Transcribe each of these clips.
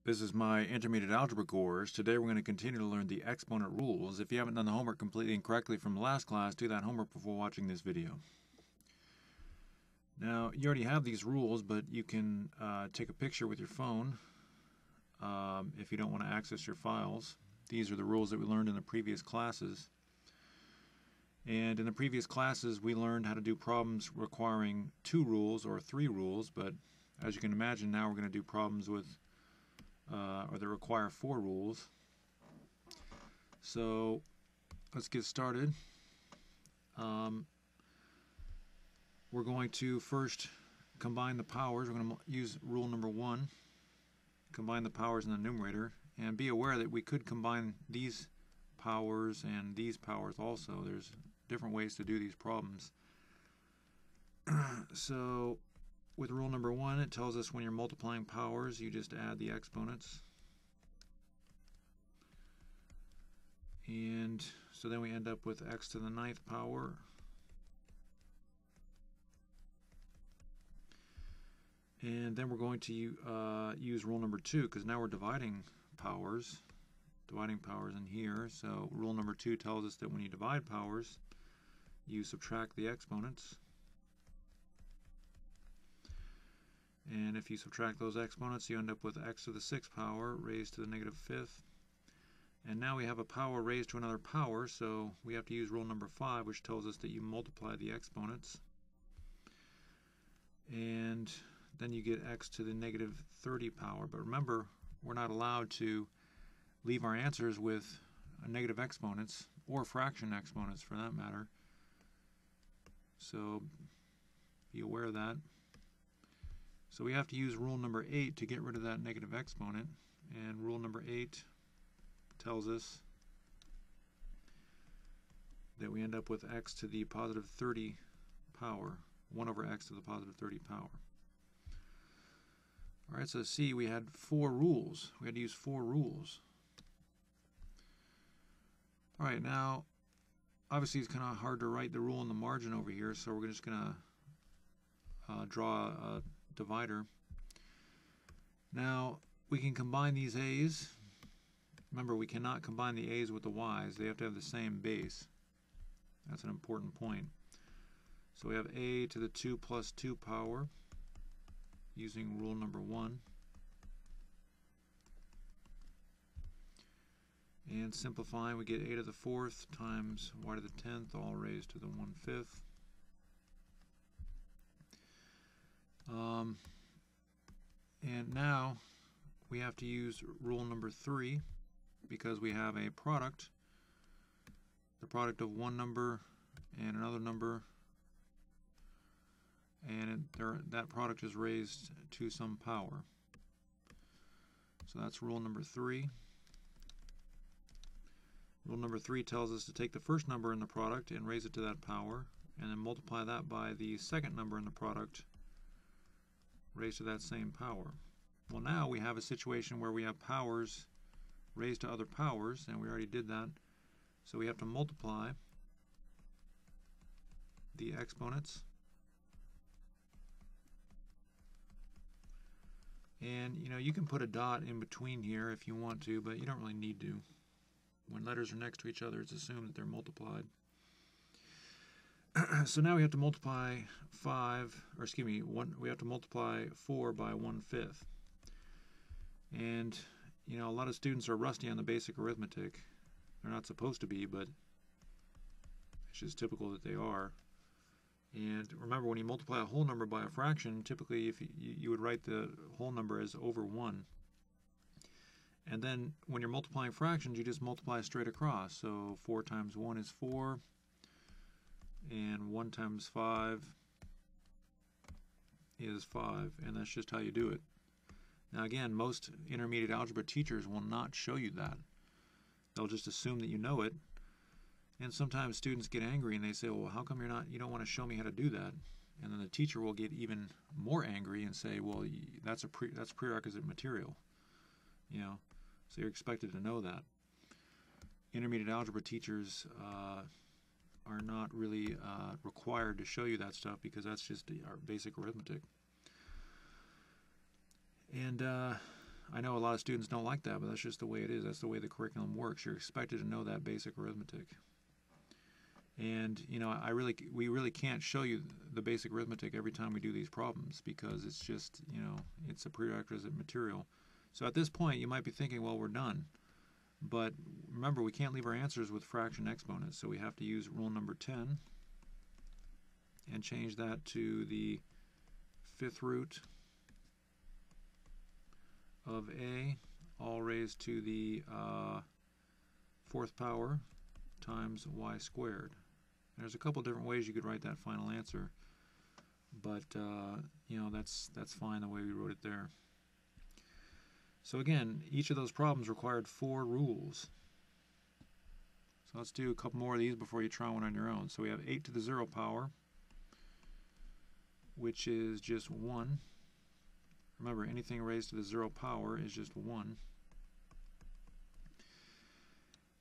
This is my intermediate algebra course. Today we're going to continue to learn the exponent rules. If you haven't done the homework completely and correctly from the last class, do that homework before watching this video. Now, you already have these rules, but you can take a picture with your phone if you don't want to access your files. These are the rules that we learned in the previous classes. And in the previous classes, we learned how to do problems requiring 2 rules or 3 rules, but as you can imagine, now we're going to do problems with or that require 4 rules. So let's get started. We're going to first combine the powers. We're going to use rule number 1, combine the powers in the numerator, and be aware that we could combine these powers and these powers also. There's different ways to do these problems. So with rule number 1, it tells us when you're multiplying powers, you just add the exponents. And so then we end up with x to the 9th power and then we're going to use rule number 2, because now we're dividing powers in here. So rule number 2 tells us that when you divide powers, you subtract the exponents. And if you subtract those exponents, you end up with x to the 6th power raised to the -5th. And now we have a power raised to another power, so we have to use rule number 5, which tells us that you multiply the exponents. And then you get x to the -30 power. But remember, we're not allowed to leave our answers with negative exponents, or fraction exponents for that matter. So be aware of that. So we have to use rule number 8 to get rid of that negative exponent. And rule number 8 tells us that we end up with x to the +30 power, 1 over x to the +30 power. Alright, so see, we had 4 rules. We had to use 4 rules. Alright, now, obviously it's kind of hard to write the rule in the margin over here, so we're just going to draw a divider. Now, we can combine these a's. Remember, we cannot combine the a's with the y's. They have to have the same base. That's an important point. So we have a to the 2 + 2 power using rule number 1. And simplifying, we get a to the 4th times y to the 10th, all raised to the 1/5. And now we have to use rule number 3, because we have a product, the product of one number and another number, and that product is raised to some power. So that's rule number 3. Rule number 3 tells us to take the first number in the product and raise it to that power, and then multiply that by the second number in the product raised to that same power. Well, now we have a situation where we have powers raised to other powers, and we already did that. So we have to multiply the exponents. And you can put a dot in between here if you want to, but you don't really need to. When letters are next to each other, it's assumed that they're multiplied. So now we have to multiply we have to multiply 4 by 1/5. And a lot of students are rusty on the basic arithmetic. They're not supposed to be, but it's just typical that they are. And remember, when you multiply a whole number by a fraction, typically if you would write the whole number as over 1. And then when you're multiplying fractions, you just multiply straight across. So 4 times 1 is 4, and 1 times 5 is 5, and that's just how you do it. Now again, most intermediate algebra teachers will not show you that. They'll just assume that you know it. And sometimes students get angry and they say, well, how come you don't want to show me how to do that? And then the teacher will get even more angry and say, well, that's prerequisite material. So you're expected to know that. Intermediate algebra teachers are not really required to show you that stuff, because that's just our basic arithmetic. And I know a lot of students don't like that, but that's just the way it is. That's the way the curriculum works. You're expected to know that basic arithmetic. And, you know, we really can't show you the basic arithmetic every time we do these problems because it's just, you know, it's a prerequisite material. So at this point, you might be thinking, well, we're done. But remember, we can't leave our answers with fraction exponents, so we have to use rule number 10 and change that to the 5th root of a, all raised to the 4th power times y squared. And there's a couple different ways you could write that final answer, but you know, that's fine the way we wrote it there. So again, each of those problems required 4 rules. So let's do a couple more of these before you try one on your own. So we have 8 to the 0 power, which is just 1. Remember, anything raised to the 0 power is just 1.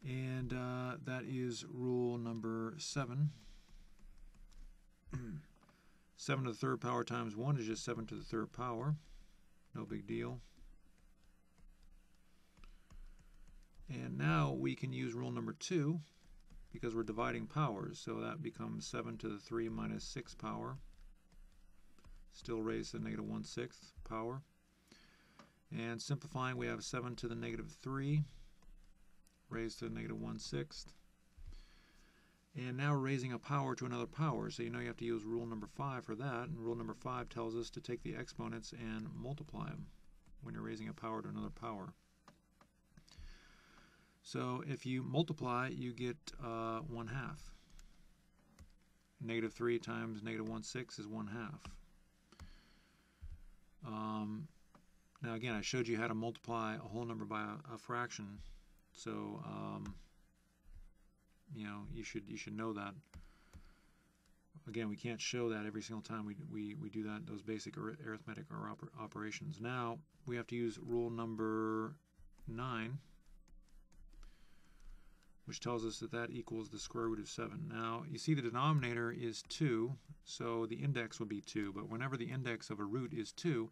And that is rule number 7. 7 to the 3rd power times 1 is just 7 to the 3rd power. No big deal. And now we can use rule number 2 because we're dividing powers. So that becomes 7 to the 3 minus 6 power. Still raised to the negative 1/6 power. And simplifying, we have 7 to the negative 3 raised to the negative 1/6. And now we're raising a power to another power. So you know you have to use rule number 5 for that. And rule number 5 tells us to take the exponents and multiply them when you're raising a power to another power. So if you multiply, you get 1/2. Negative 3 times negative 1/6 is 1/2. Now again, I showed you how to multiply a whole number by a fraction, so you know, you should know that. Again, we can't show that every single time we do that, those basic arithmetic or operations. Now we have to use rule number 9, which tells us that that equals the square root of 7. Now, you see the denominator is 2, so the index would be 2, but whenever the index of a root is 2,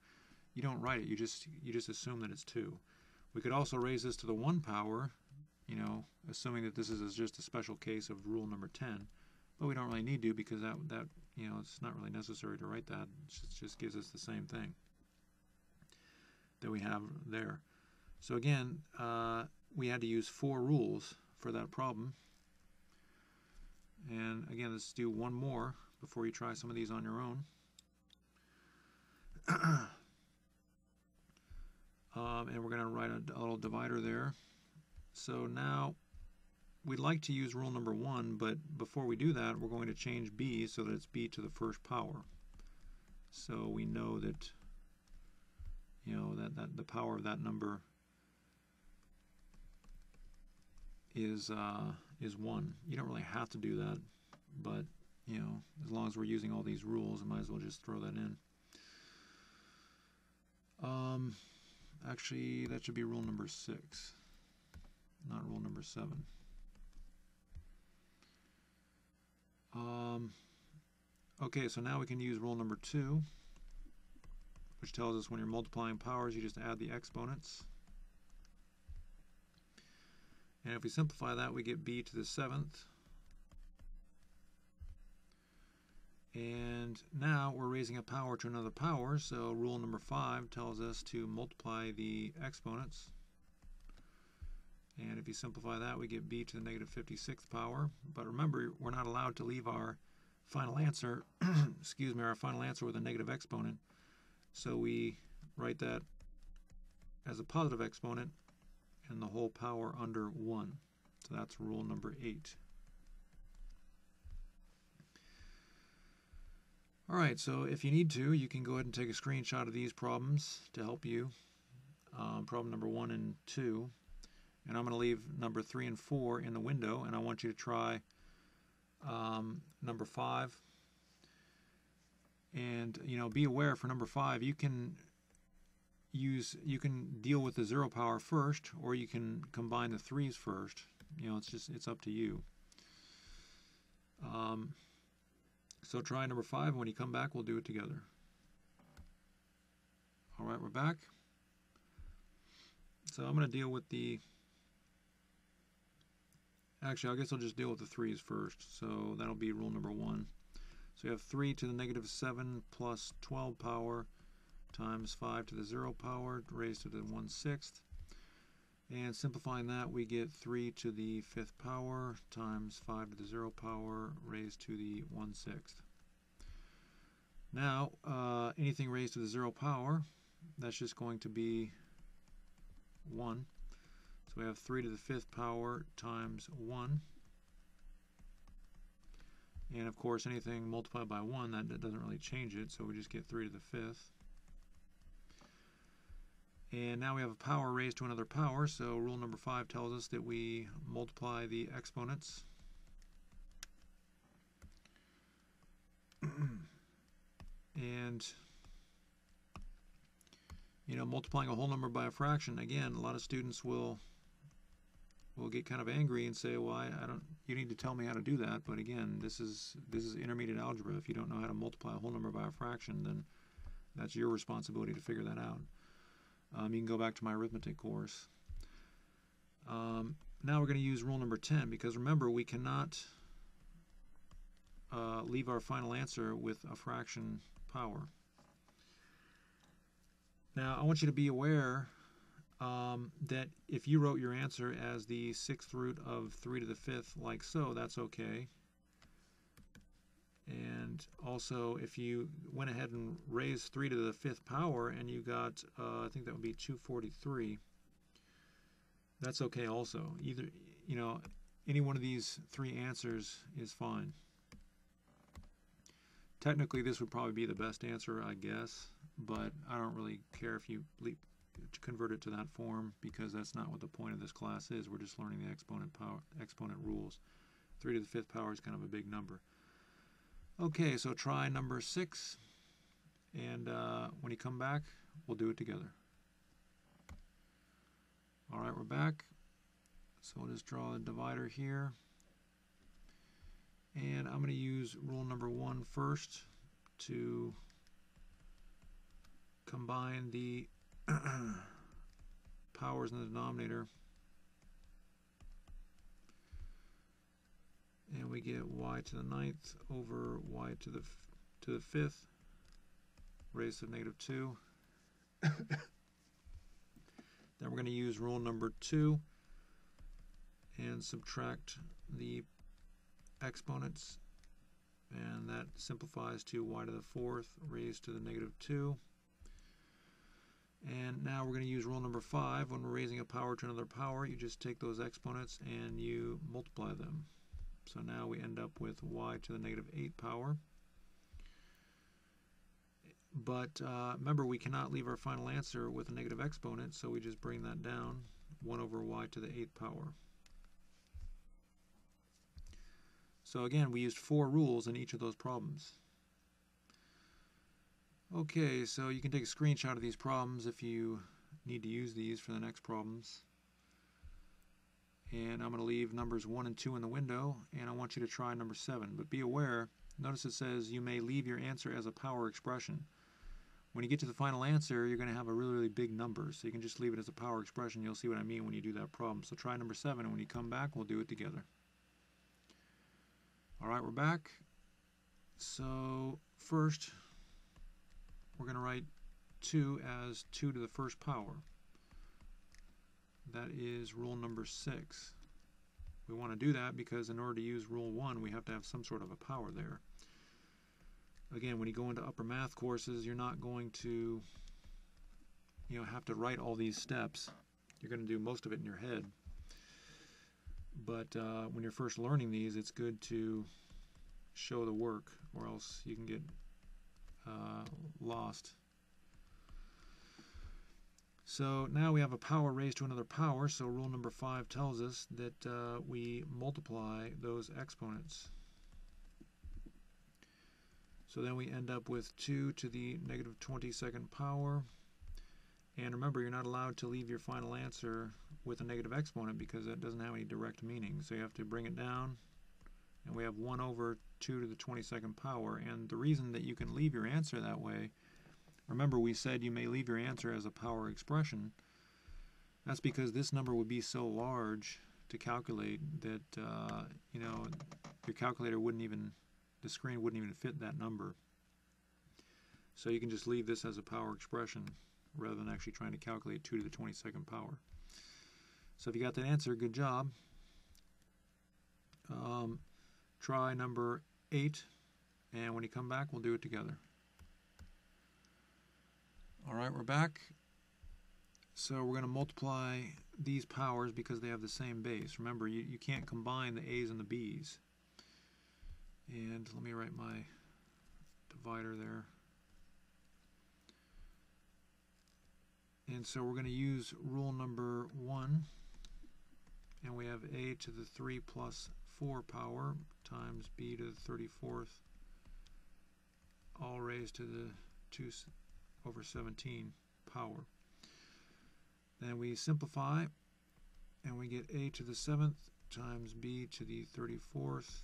you don't write it, you just assume that it's 2. We could also raise this to the 1 power, you know, assuming that this is just a special case of rule number 10, but we don't really need to because that you know, it's not really necessary to write that. It just gives us the same thing that we have there. So again, we had to use 4 rules for that problem. And again, let's do one more before you try some of these on your own. And we're going to write a little divider there. So now we'd like to use rule number 1, but before we do that, we're going to change b so that it's b to the 1st power. So we know that, you know, that the power of that number is 1. You don't really have to do that, but you know, as long as we're using all these rules, I might as well just throw that in. Actually, that should be rule number 6, not rule number 7. Okay, so now we can use rule number 2, which tells us when you're multiplying powers, you just add the exponents. And if we simplify that, we get b to the 7th. And now we're raising a power to another power, so rule number 5 tells us to multiply the exponents. And if you simplify that, we get b to the negative 56th power. But remember, we're not allowed to leave our final answer, excuse me, our final answer with a negative exponent. So we write that as a positive exponent and the whole power under 1. So that's rule number 8. All right, so if you need to, you can go ahead and take a screenshot of these problems to help you. Problem number 1 and 2. And I'm going to leave number 3 and 4 in the window, and I want you to try number 5. And you know, be aware for number 5, you can deal with the 0 power first, or you can combine the 3's first. You know, it's up to you. So try number 5, and when you come back, we'll do it together. All right, we're back. So I'm going to deal with the, actually I guess I'll just deal with the 3's first. So that'll be rule number 1. So you have 3 to the negative 7 plus 12 power times 5 to the 0 power raised to the 1/6. And simplifying that, we get 3 to the 5th power times 5 to the 0 power raised to the 1/6. Now, anything raised to the 0 power, that's just going to be 1. So we have 3 to the 5th power times 1. And of course, anything multiplied by 1, that doesn't really change it, so we just get 3 to the 5th. And now we have a power raised to another power, so rule number 5 tells us that we multiply the exponents. And, you know, multiplying a whole number by a fraction, again, a lot of students will get kind of angry and say, well, you need to tell me how to do that. But again, this is intermediate algebra. If you don't know how to multiply a whole number by a fraction, then that's your responsibility to figure that out. You can go back to my arithmetic course. Now we're going to use rule number 10, because remember, we cannot leave our final answer with a fraction power. Now I want you to be aware that if you wrote your answer as the 6th root of 3 to the 5th, like so, that's okay. And also, if you went ahead and raised 3 to the 5th power and you got, I think that would be 243, that's okay also. Either, you know, any one of these 3 answers is fine. Technically, this would probably be the best answer, I guess, but I don't really care if you convert it to that form, because that's not what the point of this class is. We're just learning the exponent rules. 3 to the 5th power is kind of a big number. Okay, so try number 6, and when you come back, we'll do it together. All right, we're back. So we'll just draw a divider here. And I'm going to use rule number 1 first to combine the powers in the denominator. And we get y to the 9th over y to the 5th raised to negative 2. Then we're going to use rule number 2 and subtract the exponents, and that simplifies to y to the 4th raised to the negative 2. And now we're going to use rule number 5. When we're raising a power to another power, you just take those exponents and you multiply them. So now we end up with y to the negative 8 power. But remember, we cannot leave our final answer with a negative exponent, so we just bring that down, 1 over y to the 8th power. So again, we used 4 rules in each of those problems. Okay, so you can take a screenshot of these problems if you need to use these for the next problems. And I'm going to leave numbers 1 and 2 in the window, and I want you to try number 7. But be aware, notice it says you may leave your answer as a power expression. When you get to the final answer, you're going to have a really, really big number, so you can just leave it as a power expression. You'll see what I mean when you do that problem. So try number 7, and when you come back, we'll do it together. All right, we're back. So first, we're going to write 2 as 2 to the 1st power. That is rule number 6. We want to do that because in order to use rule 1, we have to have some sort of a power there. Again, when you go into upper math courses, you're not going to, have to write all these steps. You're going to do most of it in your head. But when you're first learning these, it's good to show the work, or else you can get lost. So now we have a power raised to another power, so rule number 5 tells us that we multiply those exponents. So then we end up with 2 to the negative 22nd power. And remember, you're not allowed to leave your final answer with a negative exponent because that doesn't have any direct meaning. So you have to bring it down, and we have 1 over 2 to the 22nd power. And the reason that you can leave your answer that way, remember we said you may leave your answer as a power expression. That's because this number would be so large to calculate that, you know, your calculator wouldn't even, the screen wouldn't even fit that number. So you can just leave this as a power expression rather than actually trying to calculate 2 to the 22nd power. So if you got that answer, good job. Try number 8, and when you come back, we'll do it together. All right, we're back. So we're going to multiply these powers because they have the same base. Remember, you can't combine the A's and the B's. And let me write my divider there. And so we're going to use rule number 1. And we have a to the 3 plus 4 power times b to the 34th, all raised to the 2 over 17 power. Then we simplify, and we get a to the 7th times b to the 34th,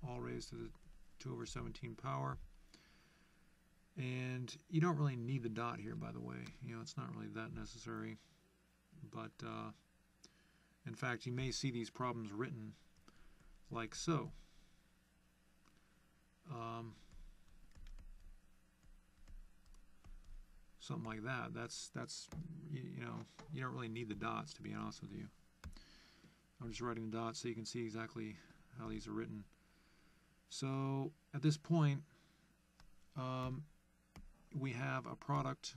all raised to the 2 over 17 power. And you don't really need the dot here, by the way. You know, it's not really that necessary. But in fact, you may see these problems written like so. Something like that. That's you know, you don't really need the dots, to be honest with you. I'm just writing the dots so you can see exactly how these are written. So at this point, we have a product.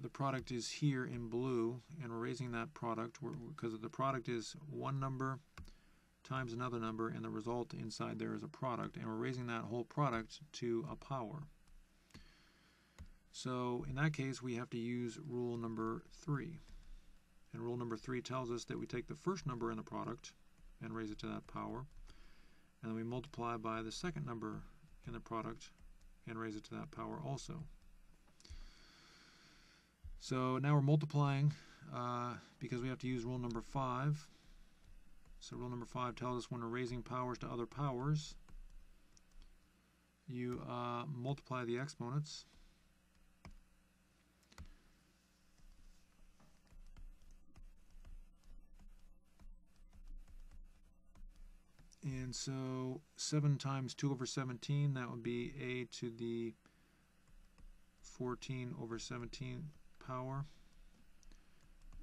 The product is here in blue, and we're raising that product because the product is one number times another number, and the result inside there is a product, and we're raising that whole product to a power. So in that case, we have to use rule number 3. And rule number 3 tells us that we take the first number in the product and raise it to that power, and then we multiply by the second number in the product and raise it to that power also. So now we're multiplying because we have to use rule number 5. So rule number 5 tells us when we're raising powers to other powers, you multiply the exponents. And so 7 times 2 over 17, that would be a to the 14 over 17 power.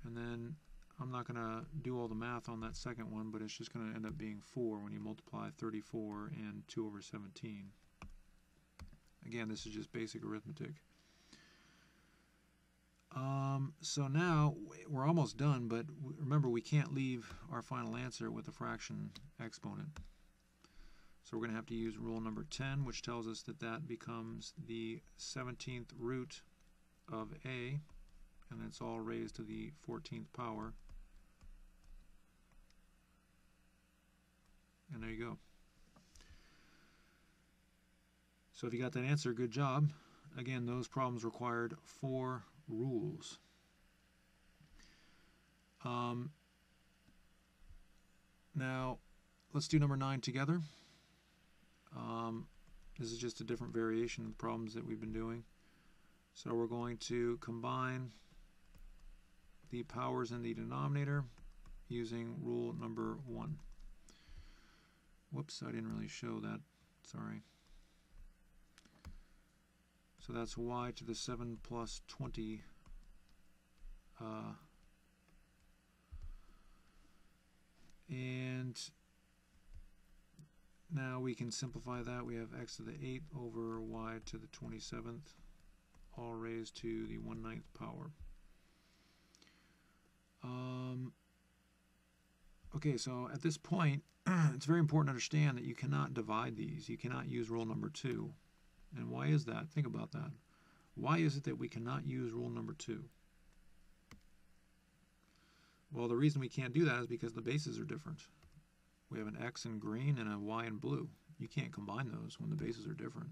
And then I'm not going to do all the math on that second one, but it's just going to end up being 4 when you multiply 34 and 2 over 17. Again, this is just basic arithmetic. So now we're almost done, but remember, we can't leave our final answer with a fraction exponent. So we're going to have to use rule number 10, which tells us that that becomes the 17th root of a, and it's all raised to the 14th power. And there you go. So if you got that answer, good job. Again, those problems required 4 rules. Now, let's do number 9 together. This is just a different variation of the problems that we've been doing. So we're going to combine the powers in the denominator using rule number 1. Whoops, I didn't really show that. Sorry. So that's y to the 7 plus 20 and now we can simplify that. We have x to the 8 over y to the 27th, all raised to the 1/9 power. Okay, so at this point, it's very important to understand that you cannot divide these. You cannot use rule number 2. And why is that? Think about that. Why is it that we cannot use rule number 2? Well, the reason we can't do that is because the bases are different. We have an x in green and a y in blue. You can't combine those when the bases are different.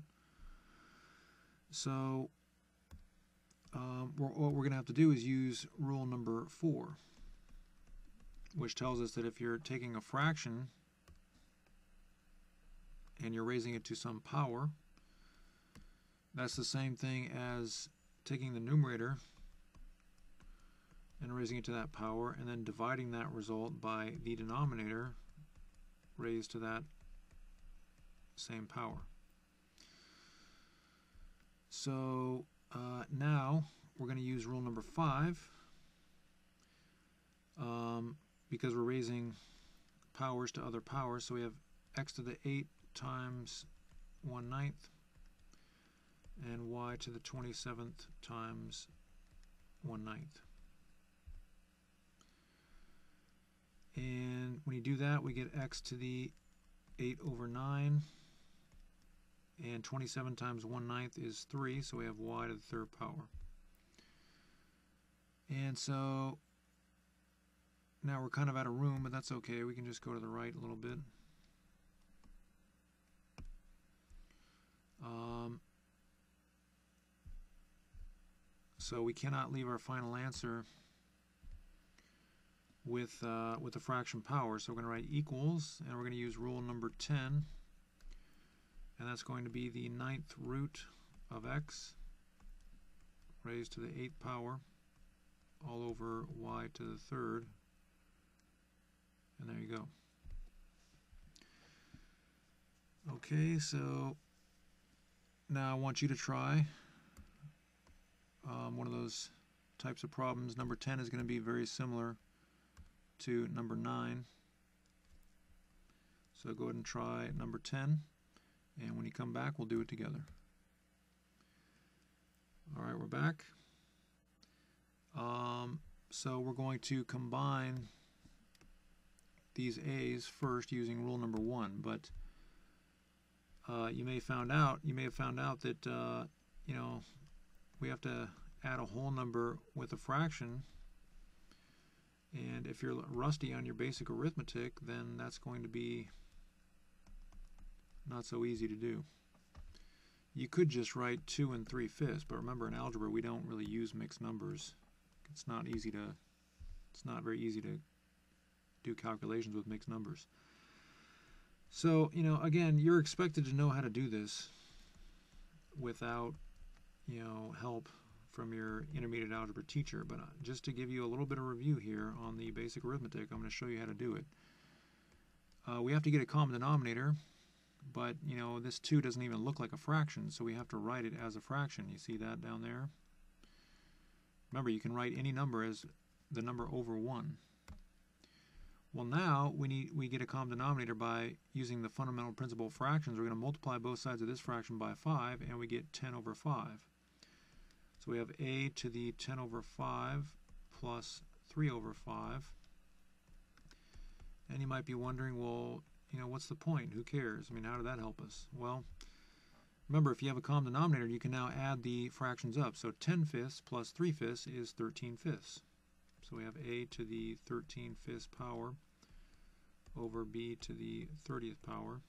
So what we're going to have to do is use rule number 4, which tells us that if you're taking a fraction and you're raising it to some power, that's the same thing as taking the numerator and raising it to that power, and then dividing that result by the denominator raised to that same power. So now we're going to use rule number 5 because we're raising powers to other powers. So we have x to the 8 times 1/9 and y to the 27th times 1/9. And when you do that, we get x to the 8/9, and 27 times 1/9 is 3, so we have y to the 3rd power. And so now we're kind of out of room, but that's okay. We can just go to the right a little bit. So we cannot leave our final answer with the fraction power. So we're going to write equals, and we're going to use rule number 10, and that's going to be the 9th root of x raised to the 8th power all over y to the 3rd, and there you go. Okay, so now I want you to try one of those types of problems. Number 10 is going to be very similar to number 9. So go ahead and try number 10, and when you come back, we'll do it together. All right, we're back. So we're going to combine these a's first using rule number 1, but you may have found out that you know, we have to add a whole number with a fraction, and if you're rusty on your basic arithmetic, then that's going to be not so easy to do. You could just write 2 3/5, but remember, in algebra we don't really use mixed numbers. It's not very easy to do calculations with mixed numbers. So, you know, again, you're expected to know how to do this without, you know, help from your intermediate algebra teacher, but just to give you a little bit of review here on the basic arithmetic, I'm going to show you how to do it. We have to get a common denominator, but, you know, this 2 doesn't even look like a fraction, so we have to write it as a fraction. You see that down there? Remember, you can write any number as the number over 1. Well, now we get a common denominator by using the fundamental principle of fractions. We're going to multiply both sides of this fraction by 5, and we get 10/5. So we have a to the 10/5 plus 3/5. And you might be wondering, well, you know, what's the point? Who cares? I mean, how did that help us? Well, remember, if you have a common denominator, you can now add the fractions up. So 10/5 plus 3/5 is 13/5. So we have a to the 13/5 power over b to the 30th power,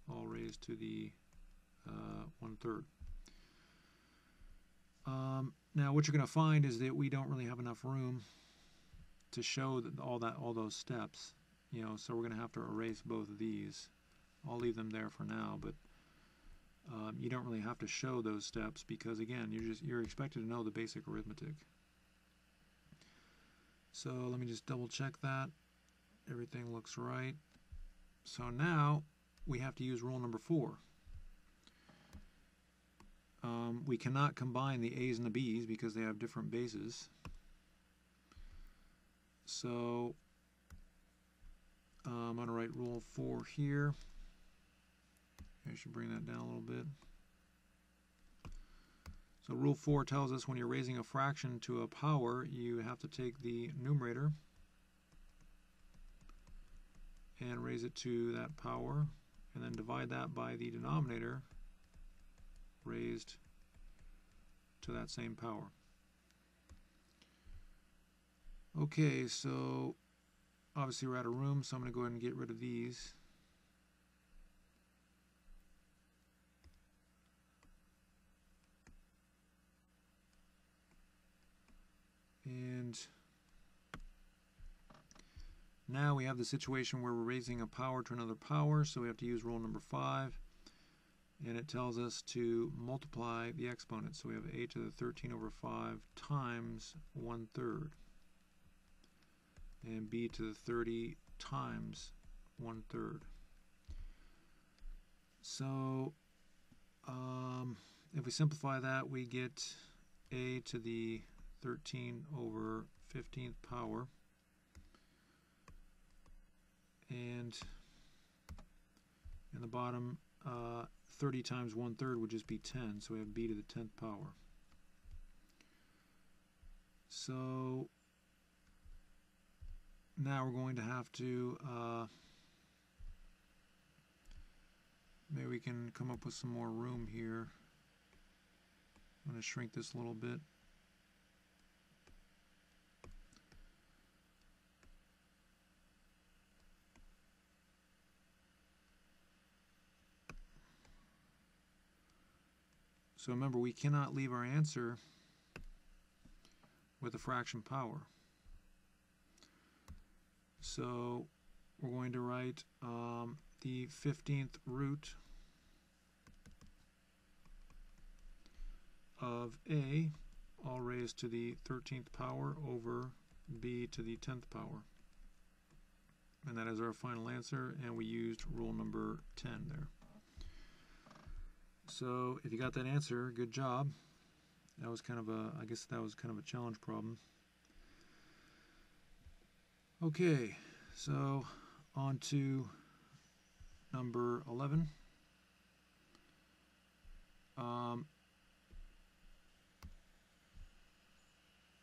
all raised to the 1/3. Now what you're going to find is that we don't really have enough room to show all those steps, you know, so we're going to have to erase both of these. I'll leave them there for now, but you don't really have to show those steps because, again, you're expected to know the basic arithmetic. So let me just double check that. Everything looks right. So now we have to use rule number 4. We cannot combine the a's and the b's because they have different bases. So I'm going to write rule 4 here. I should bring that down a little bit. So rule 4 tells us when you're raising a fraction to a power, you have to take the numerator and raise it to that power, and then divide that by the denominator raised to that same power. Okay, so obviously we're out of room, so I'm going to go ahead and get rid of these. And now we have the situation where we're raising a power to another power, so we have to use rule number 5. and it tells us to multiply the exponents. So we have a to the 13 over 5 times 1/3, and b to the 30 times 1/3. So if we simplify that, we get a to the 13 over 15th power, and in the bottom 30 times 1/3 would just be 10, so we have b to the 10th power. So now we're going to have to maybe we can come up with some more room here. I'm going to shrink this a little bit. So remember, we cannot leave our answer with a fraction power. So we're going to write the 15th root of a, all raised to the 13th power, over b to the 10th power. And that is our final answer, and we used rule number 10 there. So if you got that answer, good job. That was kind of a, I guess that was kind of a challenge problem. Okay, so on to number 11. I'm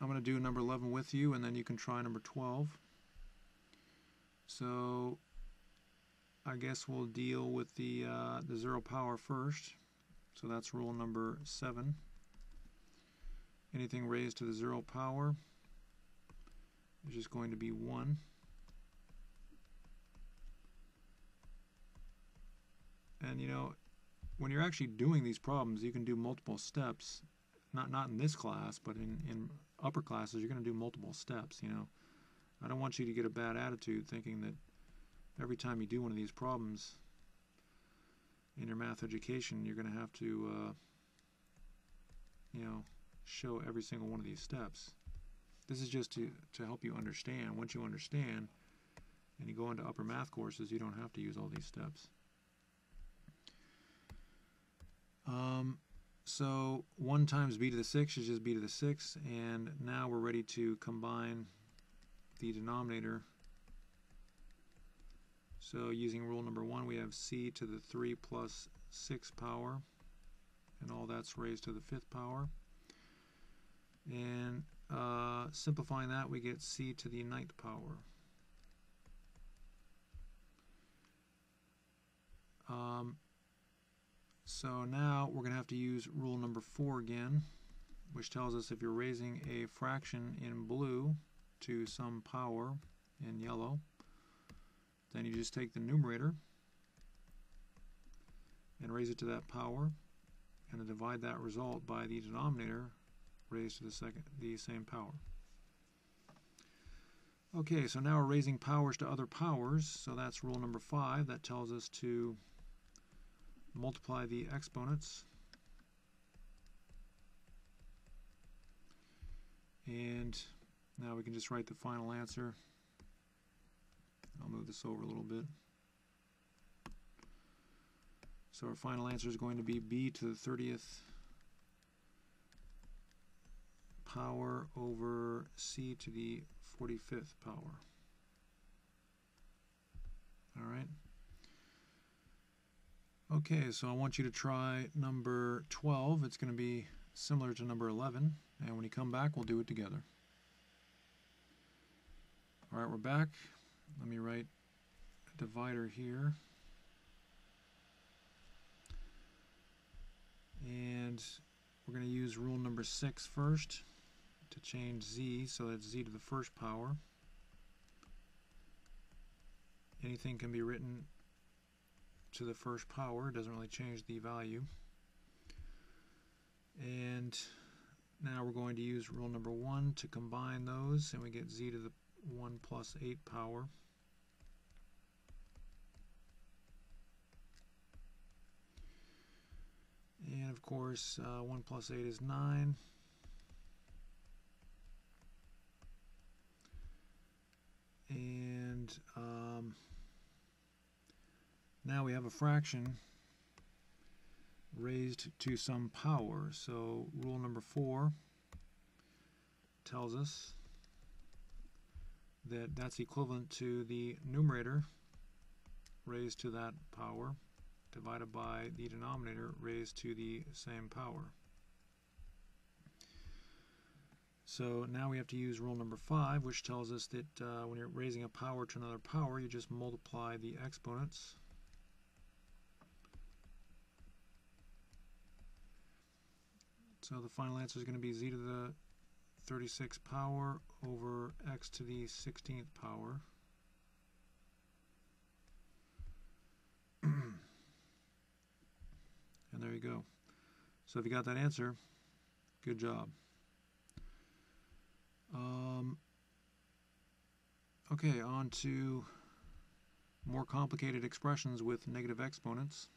going to do number 11 with you, and then you can try number 12. So I guess we'll deal with the 0 power first. So that's rule number 7. Anything raised to the 0 power is just going to be 1. And you know, when you're actually doing these problems, you can do multiple steps. Not in this class, but in upper classes, you're going to do multiple steps. You know, I don't want you to get a bad attitude thinking that every time you do one of these problems in your math education, you're going to have to, you know, show every single one of these steps. This is just to help you understand. Once you understand and you go into upper math courses, you don't have to use all these steps. So 1 times b to the 6 is just b to the 6, and now we're ready to combine the denominator. So using rule number 1, we have c to the 3 plus 6 power, and all that's raised to the 5th power. And simplifying that, we get c to the 9th power. So now we're going to have to use rule number 4 again, which tells us if you're raising a fraction in blue to some power in yellow, then you just take the numerator and raise it to that power, and then divide that result by the denominator raised to the same power. Okay, so now we're raising powers to other powers, so that's rule number 5. That tells us to multiply the exponents, and now we can just write the final answer. I'll move this over a little bit. So our final answer is going to be b to the 30th power over c to the 45th power. All right. Okay, so I want you to try number 12. It's going to be similar to number 11, and when you come back, we'll do it together. All right, we're back. Let me write a divider here. And we're going to use rule number 6 first to change z, so that's z to the 1st power. Anything can be written to the 1st power, it doesn't really change the value. And now we're going to use rule number 1 to combine those, and we get z to the 1 plus 8 power. And of course, 1 plus 8 is 9. And now we have a fraction raised to some power. So rule number 4 tells us that that's equivalent to the numerator raised to that power divided by the denominator raised to the same power. So now we have to use rule number 5, which tells us that when you're raising a power to another power, you just multiply the exponents. So the final answer is going to be z to the 36th power over x to the 16th power. And there you go. So if you got that answer, good job. Okay, on to more complicated expressions with negative exponents.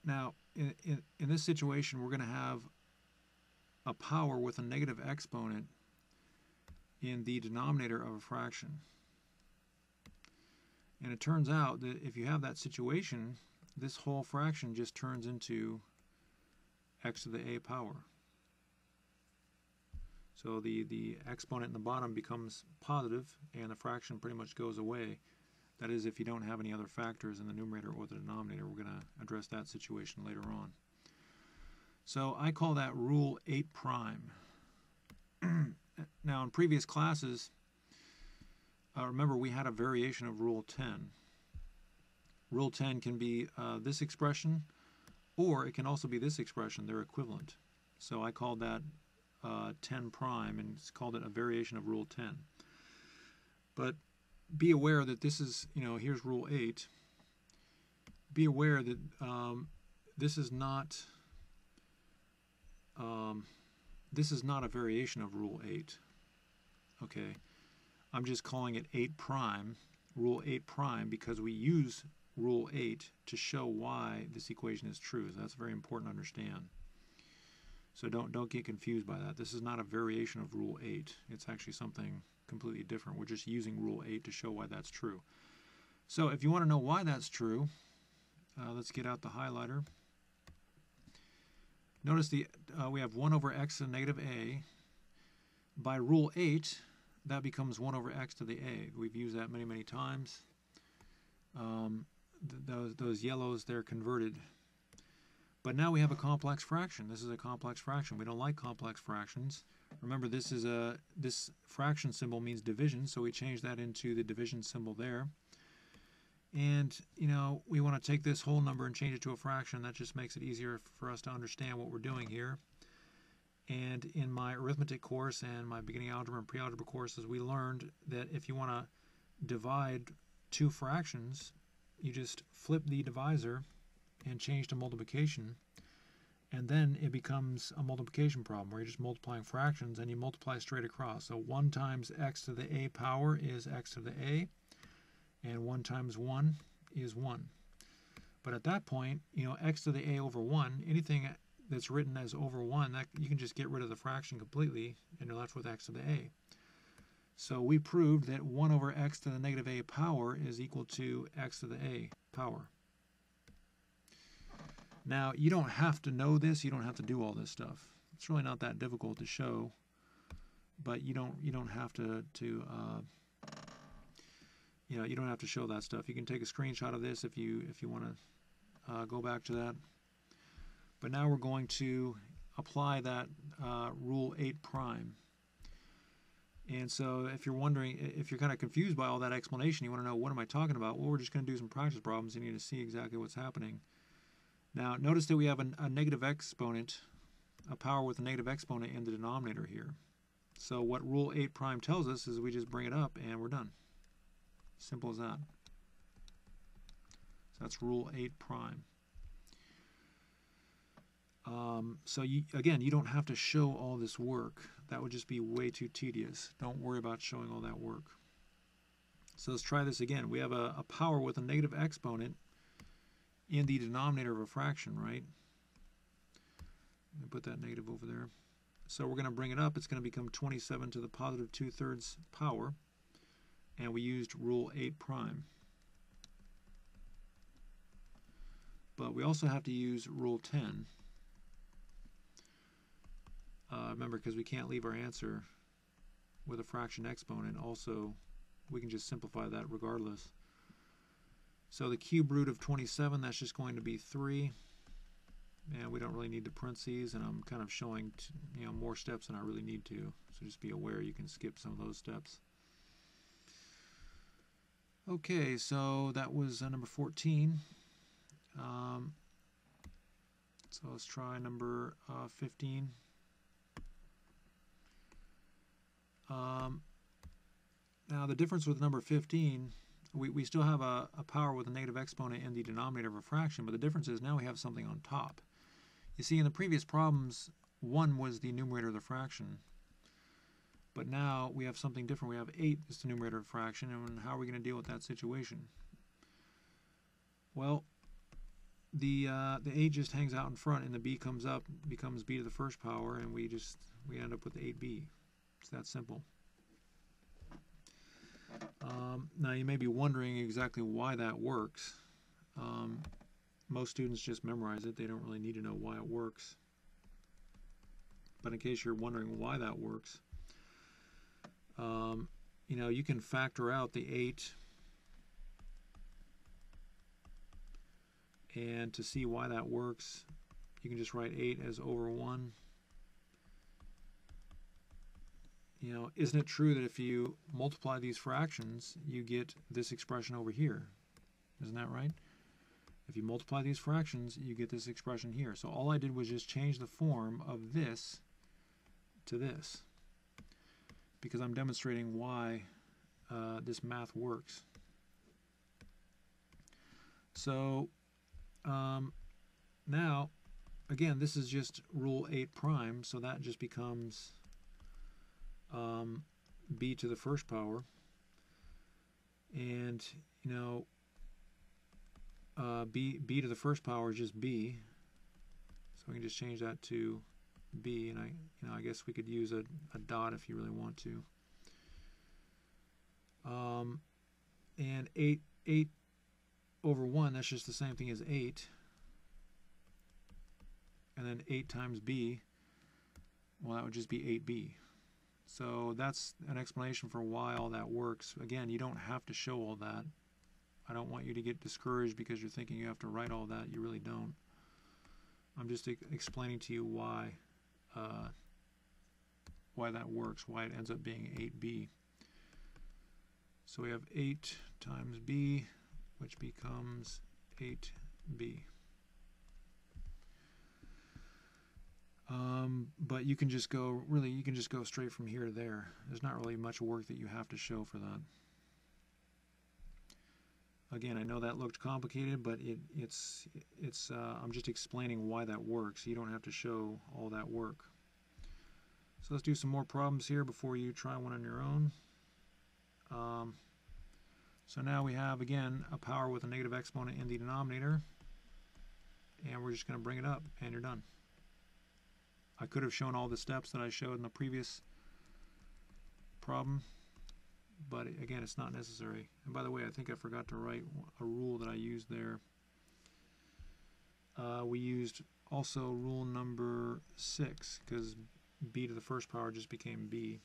Now, in this situation, we're going to have a power with a negative exponent in the denominator of a fraction. And it turns out that if you have that situation, this whole fraction just turns into x to the a power. So the exponent in the bottom becomes positive, and the fraction pretty much goes away. That is, if you don't have any other factors in the numerator or the denominator. We're going to address that situation later on. So I call that rule 8 prime. Now, in previous classes, remember we had a variation of rule 10. Rule 10 can be this expression, or it can also be this expression. They're equivalent. So I called that 10 prime, and it's called it a variation of rule 10. But be aware that this is, here's rule 8. Be aware that this is not a variation of rule 8. Okay, I'm just calling it 8 prime, rule 8 prime, because we use rule 8 to show why this equation is true. So that's very important to understand. So don't get confused by that. This is not a variation of rule 8. It's actually something completely different. We're just using rule 8 to show why that's true. So if you want to know why that's true, let's get out the highlighter. Notice we have 1 over x to the negative a. By rule 8, that becomes 1 over x to the a. We've used that many, many times. Those yellows, they're converted. But now we have a complex fraction. This is a complex fraction. We don't like complex fractions. Remember, this fraction symbol means division, so we change that into the division symbol there. And, we want to take this whole number and change it to a fraction. That just makes it easier for us to understand what we're doing here. And in my arithmetic course and my beginning algebra and pre-algebra courses, we learned that if you want to divide two fractions, you just flip the divisor and change to multiplication, and then it becomes a multiplication problem where you're just multiplying fractions and you multiply straight across. So 1 times x to the a power is x to the a, and 1 times 1 is 1. But at that point, x to the a over 1, anything that's written as over 1, that you can just get rid of the fraction completely, and you're left with x to the a. So we proved that 1 over x to the negative a power is equal to x to the a power. Now, you don't have to know this. You don't have to do all this stuff. It's really not that difficult to show, but you don't have to you don't have to show that stuff. You can take a screenshot of this if you want to go back to that. But now we're going to apply that rule 8 prime. And so if you're wondering, if you're kind of confused by all that explanation, you want to know, what am I talking about? Well, we're just going to do some practice problems and you need to see exactly what's happening. Now, notice that we have a negative exponent, a power with a negative exponent in the denominator here. So what rule 8 prime tells us is we just bring it up and we're done. Simple as that. So that's rule 8 prime. So again, you don't have to show all this work. That would just be way too tedious. Don't worry about showing all that work. So let's try this again. We have a power with a negative exponent in the denominator of a fraction, right? Let me put that negative over there. So we're going to bring it up. It's going to become 27 to the positive 2/3 power. And we used rule 8 prime. But we also have to use rule 10. Remember, because we can't leave our answer with a fraction exponent. Also, we can just simplify that regardless. So the cube root of 27, that's just going to be 3. And we don't really need the parentheses, and I'm kind of showing more steps than I really need to. So just be aware you can skip some of those steps. Okay, so that was number 14. So let's try number 15. Now the difference with number 15, we still have a power with a negative exponent in the denominator of a fraction, but the difference is now we have something on top. You see, in the previous problems, 1 was the numerator of the fraction, but now we have something different. We have 8 as the numerator of a fraction, and how are we going to deal with that situation? Well, the 8 just hangs out in front, and the b comes up, becomes b to the first power, and we end up with 8b. It's that simple. Now you may be wondering exactly why that works. Most students just memorize it. They don't really need to know why it works. But in case you're wondering why that works, you can factor out the 8, and to see why that works, you can just write 8 as over 1. Isn't it true that if you multiply these fractions, you get this expression over here? Isn't that right? If you multiply these fractions, you get this expression here. So all I did was just change the form of this to this, because I'm demonstrating why this math works. So now, again, this is just rule 8 prime, so that just becomes b to the first power, and b to the first power is just b, so we can just change that to b, and I guess we could use a dot if you really want to. And 8 over 1, that's just the same thing as 8, and then 8 times b, well, that would just be 8b. So that's an explanation for why all that works. Again, you don't have to show all that. I don't want you to get discouraged because you're thinking you have to write all that. You really don't. I'm just explaining to you why that works, why it ends up being 8b. So we have 8 times b, which becomes 8b. But you can just go straight from here to there. There's not really much work that you have to show for that. Again, I know that looked complicated, but I'm just explaining why that works. You don't have to show all that work. So let's do some more problems here before you try one on your own. So now we have, again, a power with a negative exponent in the denominator, and we're just going to bring it up, and you're done. I could have shown all the steps that I showed in the previous problem, but again, it's not necessary. And by the way, I think I forgot to write a rule that I used there. We used also rule number 6, because b to the first power just became b.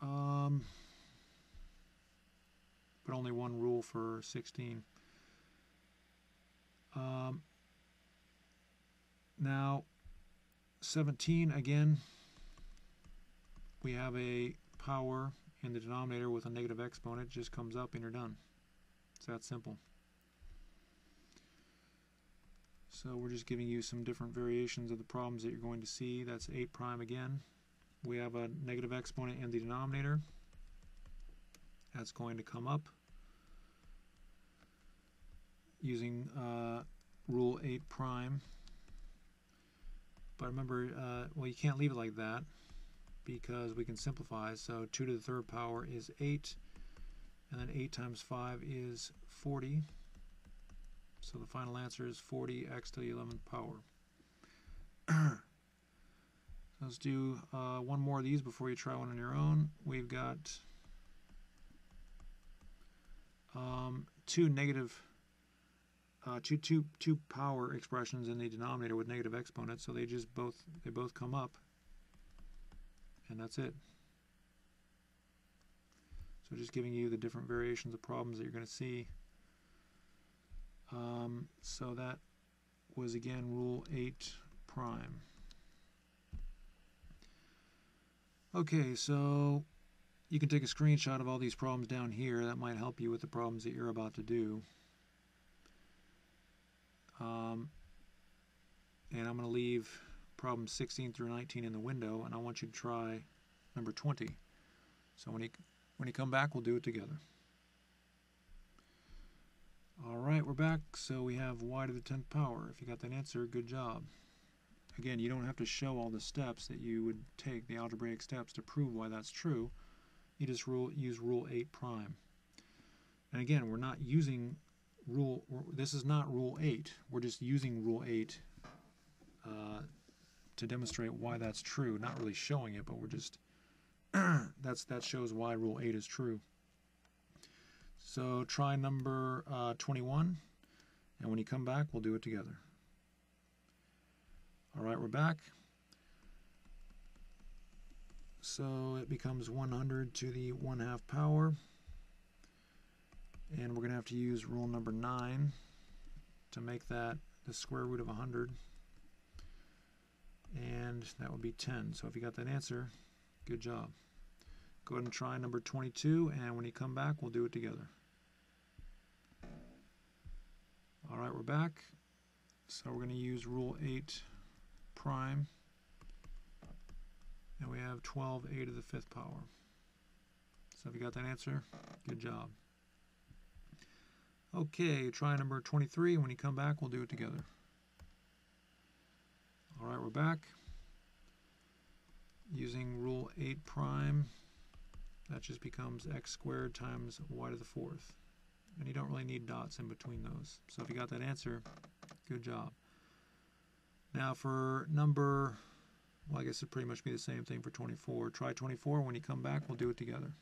But only one rule for 16. Now, 17, again, we have a power in the denominator with a negative exponent. It just comes up and you're done. It's that simple. So we're just giving you some different variations of the problems that you're going to see. That's 8 prime again. We have a negative exponent in the denominator. That's going to come up using rule 8 prime. But remember, well, you can't leave it like that because we can simplify. So 2 to the third power is 8, and then 8 times 5 is 40. So the final answer is 40x to the 11th power. Let's do one more of these before you try one on your own. We've got two power expressions in the denominator with negative exponents, so they both come up, and that's it. So just giving you the different variations of problems that you're going to see. So that was again rule 8 prime. Okay, so you can take a screenshot of all these problems down here. That might help you with the problems that you're about to do. And I'm going to leave problems 16 through 19 in the window, and I want you to try number 20. So when you come back, we'll do it together. All right, we're back. So we have y to the 10th power. If you got that answer, good job. Again, you don't have to show all the steps that you would take, the algebraic steps, to prove why that's true. You just use rule 8 prime. And again, we're not using this is not rule 8. We're just using rule 8 to demonstrate why that's true. Not really showing it, but we're just that shows why rule 8 is true. So try number 21, and when you come back, we'll do it together. All right, we're back. So it becomes 100 to the 1/2 power. And we're going to have to use rule number 9 to make that the square root of 100. And that would be 10. So if you got that answer, good job. Go ahead and try number 22, and when you come back, we'll do it together. All right, we're back. So we're going to use rule 8 prime. And we have 12a to the 5th power. So if you got that answer, good job. Okay, try number 23, and when you come back, we'll do it together. All right, we're back. Using rule 8 prime, that just becomes x squared times y to the 4th. And you don't really need dots in between those. So if you got that answer, good job. Now for number, well, I guess it'd pretty much be the same thing for 24. Try 24. When you come back, we'll do it together.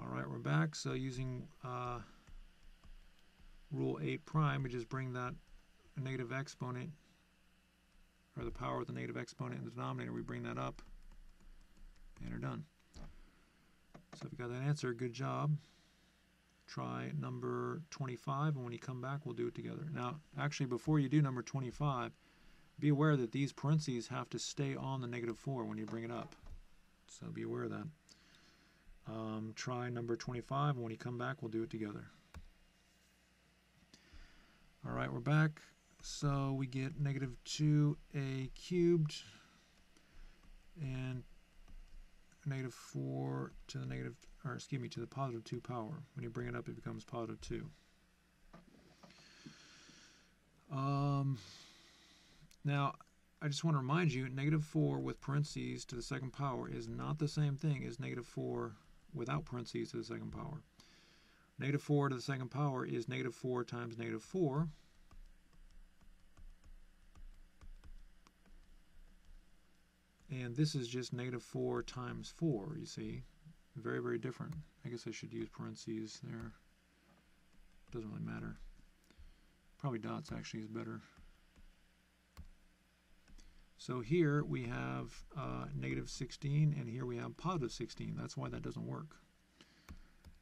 All right, we're back. So using rule 8 prime, we just bring that negative exponent, or the power with the negative exponent in the denominator, we bring that up, and we're done. So if you got that answer, good job. Try number 25, and when you come back, we'll do it together. Now, actually, before you do number 25, be aware that these parentheses have to stay on the -4 when you bring it up. So be aware of that. Try number 25, and when you come back, we'll do it together. All right, we're back. So we get -2a cubed and -4 to the to the +2 power. When you bring it up, it becomes +2. Now, I just want to remind you, -4 with parentheses to the 2nd power is not the same thing as -4 without parentheses to the 2nd power. -4 to the 2nd power is -4 times -4. And this is just -4 times 4, you see. Very, very different. I guess I should use parentheses there. Doesn't really matter. Probably dots actually is better. So here we have -16, and here we have +16. That's why that doesn't work.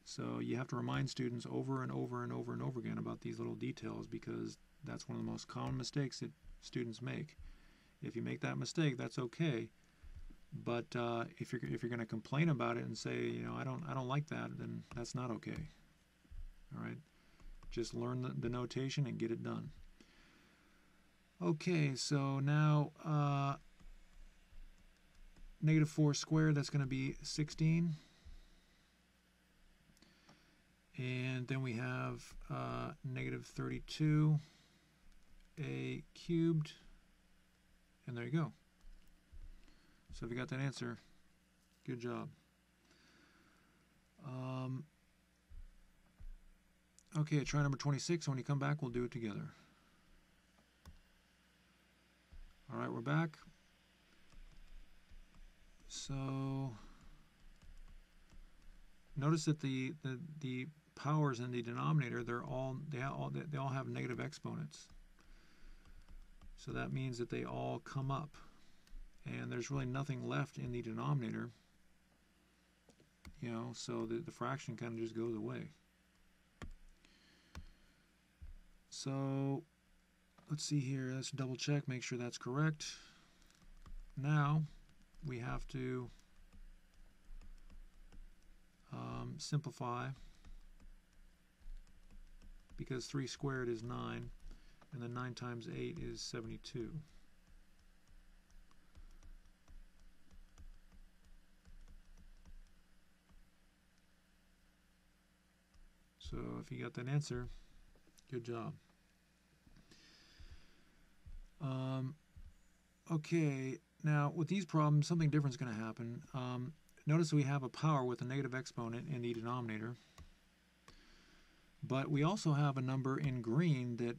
So you have to remind students over and over and over and over again about these little details, because that's one of the most common mistakes that students make. If you make that mistake, that's okay. But if you're going to complain about it and say, you know, I don't like that, then that's not okay. All right, just learn the notation and get it done. Okay, so now -4 squared, that's going to be 16. And then we have -32a cubed, and there you go. So if you got that answer, good job. Okay, try number 26. When you come back, we'll do it together. All right, we're back. So notice that the powers in the denominator, they all have negative exponents. So that means that they all come up, and there's really nothing left in the denominator. So the fraction kind of just goes away. So let's see here. Let's double check, make sure that's correct. Now we have to simplify, because 3 squared is 9, and then 9 times 8 is 72. So if you got that answer, good job. Okay, now with these problems, something different is going to happen. Notice we have a power with a negative exponent in the denominator, but we also have a number in green that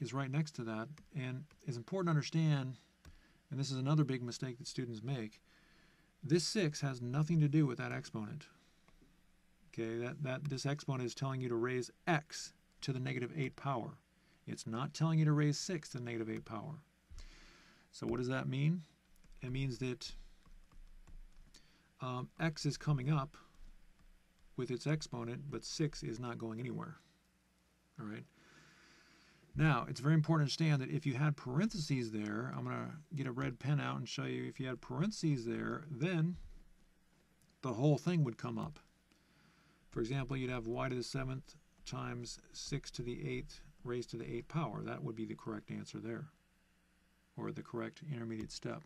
is right next to that, and it's important to understand, and this is another big mistake that students make, this 6 has nothing to do with that exponent. Okay, this exponent is telling you to raise x to the negative 8 power. It's not telling you to raise 6 to the negative 8 power. So what does that mean? It means that x is coming up with its exponent, but 6 is not going anywhere. All right. Now, it's very important to understand that if you had parentheses there, I'm going to get a red pen out and show you, if you had parentheses there, then the whole thing would come up. For example, you'd have y to the 7th times 6 to the 8th raised to the 8th power. That would be the correct answer there, or the correct intermediate step.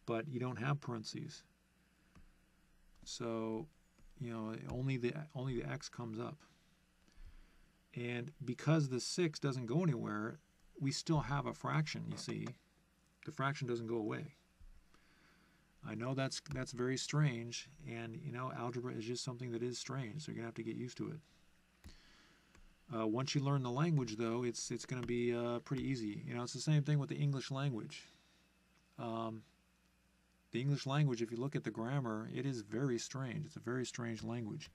But you don't have parentheses. So, only the x comes up. And because the 6 doesn't go anywhere, we still have a fraction, you see. The fraction doesn't go away. I know that's very strange, and algebra is just something that is strange, so you're going to have to get used to it. Once you learn the language, though, it's going to be pretty easy. It's the same thing with the English language. The English language, if you look at the grammar, it is very strange. It's a very strange language.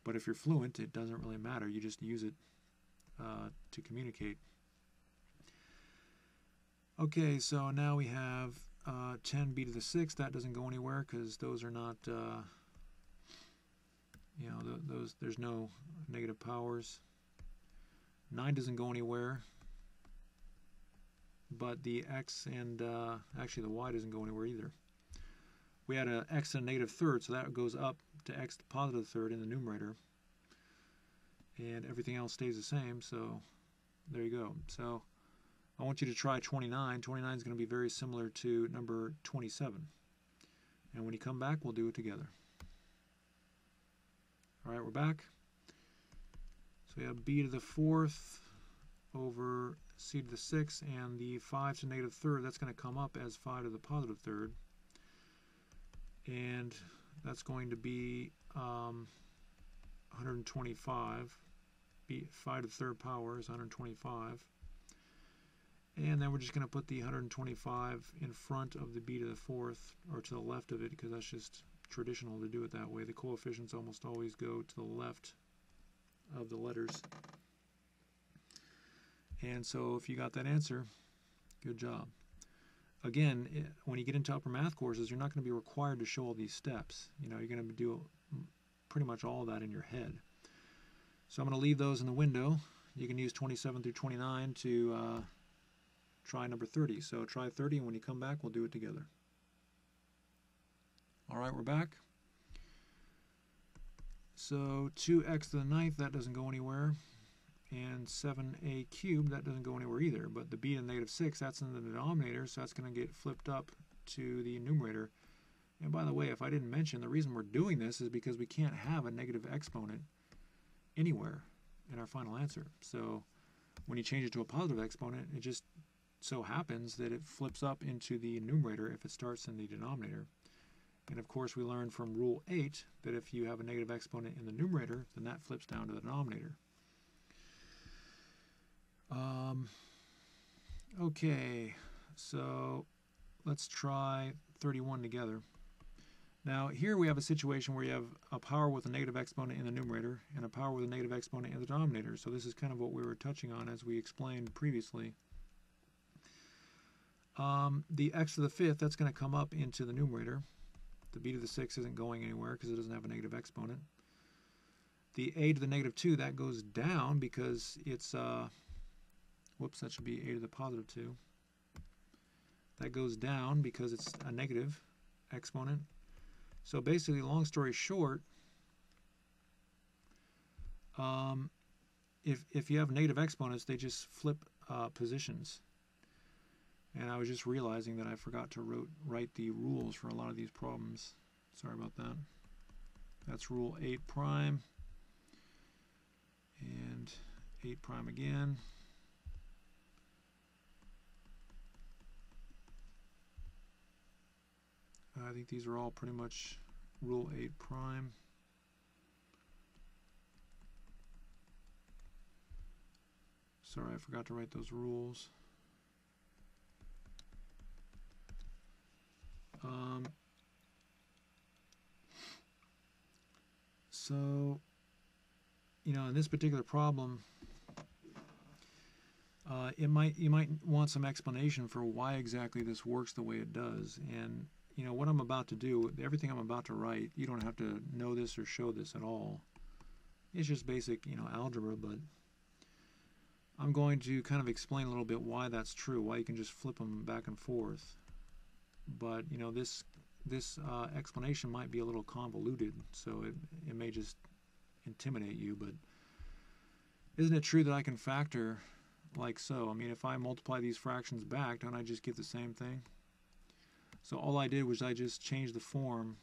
But if you're fluent, it doesn't really matter. You just use it to communicate. Okay, so now we have 10b to the 6th. That doesn't go anywhere because those are not, there's no negative powers. 9 doesn't go anywhere. But the x and actually the y doesn't go anywhere either. We had an x to the negative 3rd, so that goes up to x to the positive 3rd in the numerator. And everything else stays the same, so there you go. So I want you to try 29. 29 is going to be very similar to number 27. And when you come back, we'll do it together. All right, we're back. So we have b to the 4th over c to the 6th, and the 5 to the negative 3rd, that's going to come up as 5 to the positive 3rd. And that's going to be 125. 5 to the 3rd power is 125. And then we're just going to put the 125 in front of the b to the 4th, or to the left of it, because that's just traditional to do it that way. The coefficients almost always go to the left of the letters. And so if you got that answer, good job. Again, when you get into upper math courses, you're not going to be required to show all these steps. You're going to do pretty much all of that in your head. So I'm going to leave those in the window. You can use 27 through 29 to try number 30. So try 30, and when you come back, we'll do it together. All right, we're back. So 2x to the 9th, that doesn't go anywhere. And 7a cubed, that doesn't go anywhere either. But the b to the negative 6, that's in the denominator, so that's going to get flipped up to the numerator. And by the way, if I didn't mention, the reason we're doing this is because we can't have a negative exponent anywhere in our final answer. So when you change it to a positive exponent, it just so happens that it flips up into the numerator if it starts in the denominator. And of course, we learned from Rule 8 that if you have a negative exponent in the numerator, then that flips down to the denominator. Okay, so let's try 31 together. Now here we have a situation where you have a power with a negative exponent in the numerator and a power with a negative exponent in the denominator. So this is kind of what we were touching on as we explained previously. The x to the fifth, that's going to come up into the numerator. The b to the sixth isn't going anywhere because it doesn't have a negative exponent. The a to the negative 2, that goes down because it's, whoops, that should be a to the positive 2. That goes down because it's a negative exponent. So basically, long story short, if you have negative exponents, they just flip positions. And I was just realizing that I forgot to write the rules for a lot of these problems. Sorry about that. That's rule 8 prime and 8 prime again. I think these are all pretty much rule 8 prime. Sorry, I forgot to write those rules. So, you know, in this particular problem, you might want some explanation for why exactly this works the way it does. And you know what I'm about to do, everything I'm about to write, you don't have to know this or show this at all. It's just basic, you know, algebra, but I'm going to kind of explain a little bit why that's true, why you can just flip them back and forth. But you know, this explanation might be a little convoluted, so it may just intimidate you. But isn't it true that I can factor like so? I mean, if I multiply these fractions back, don't I just get the same thing? So all I did was I just changed the form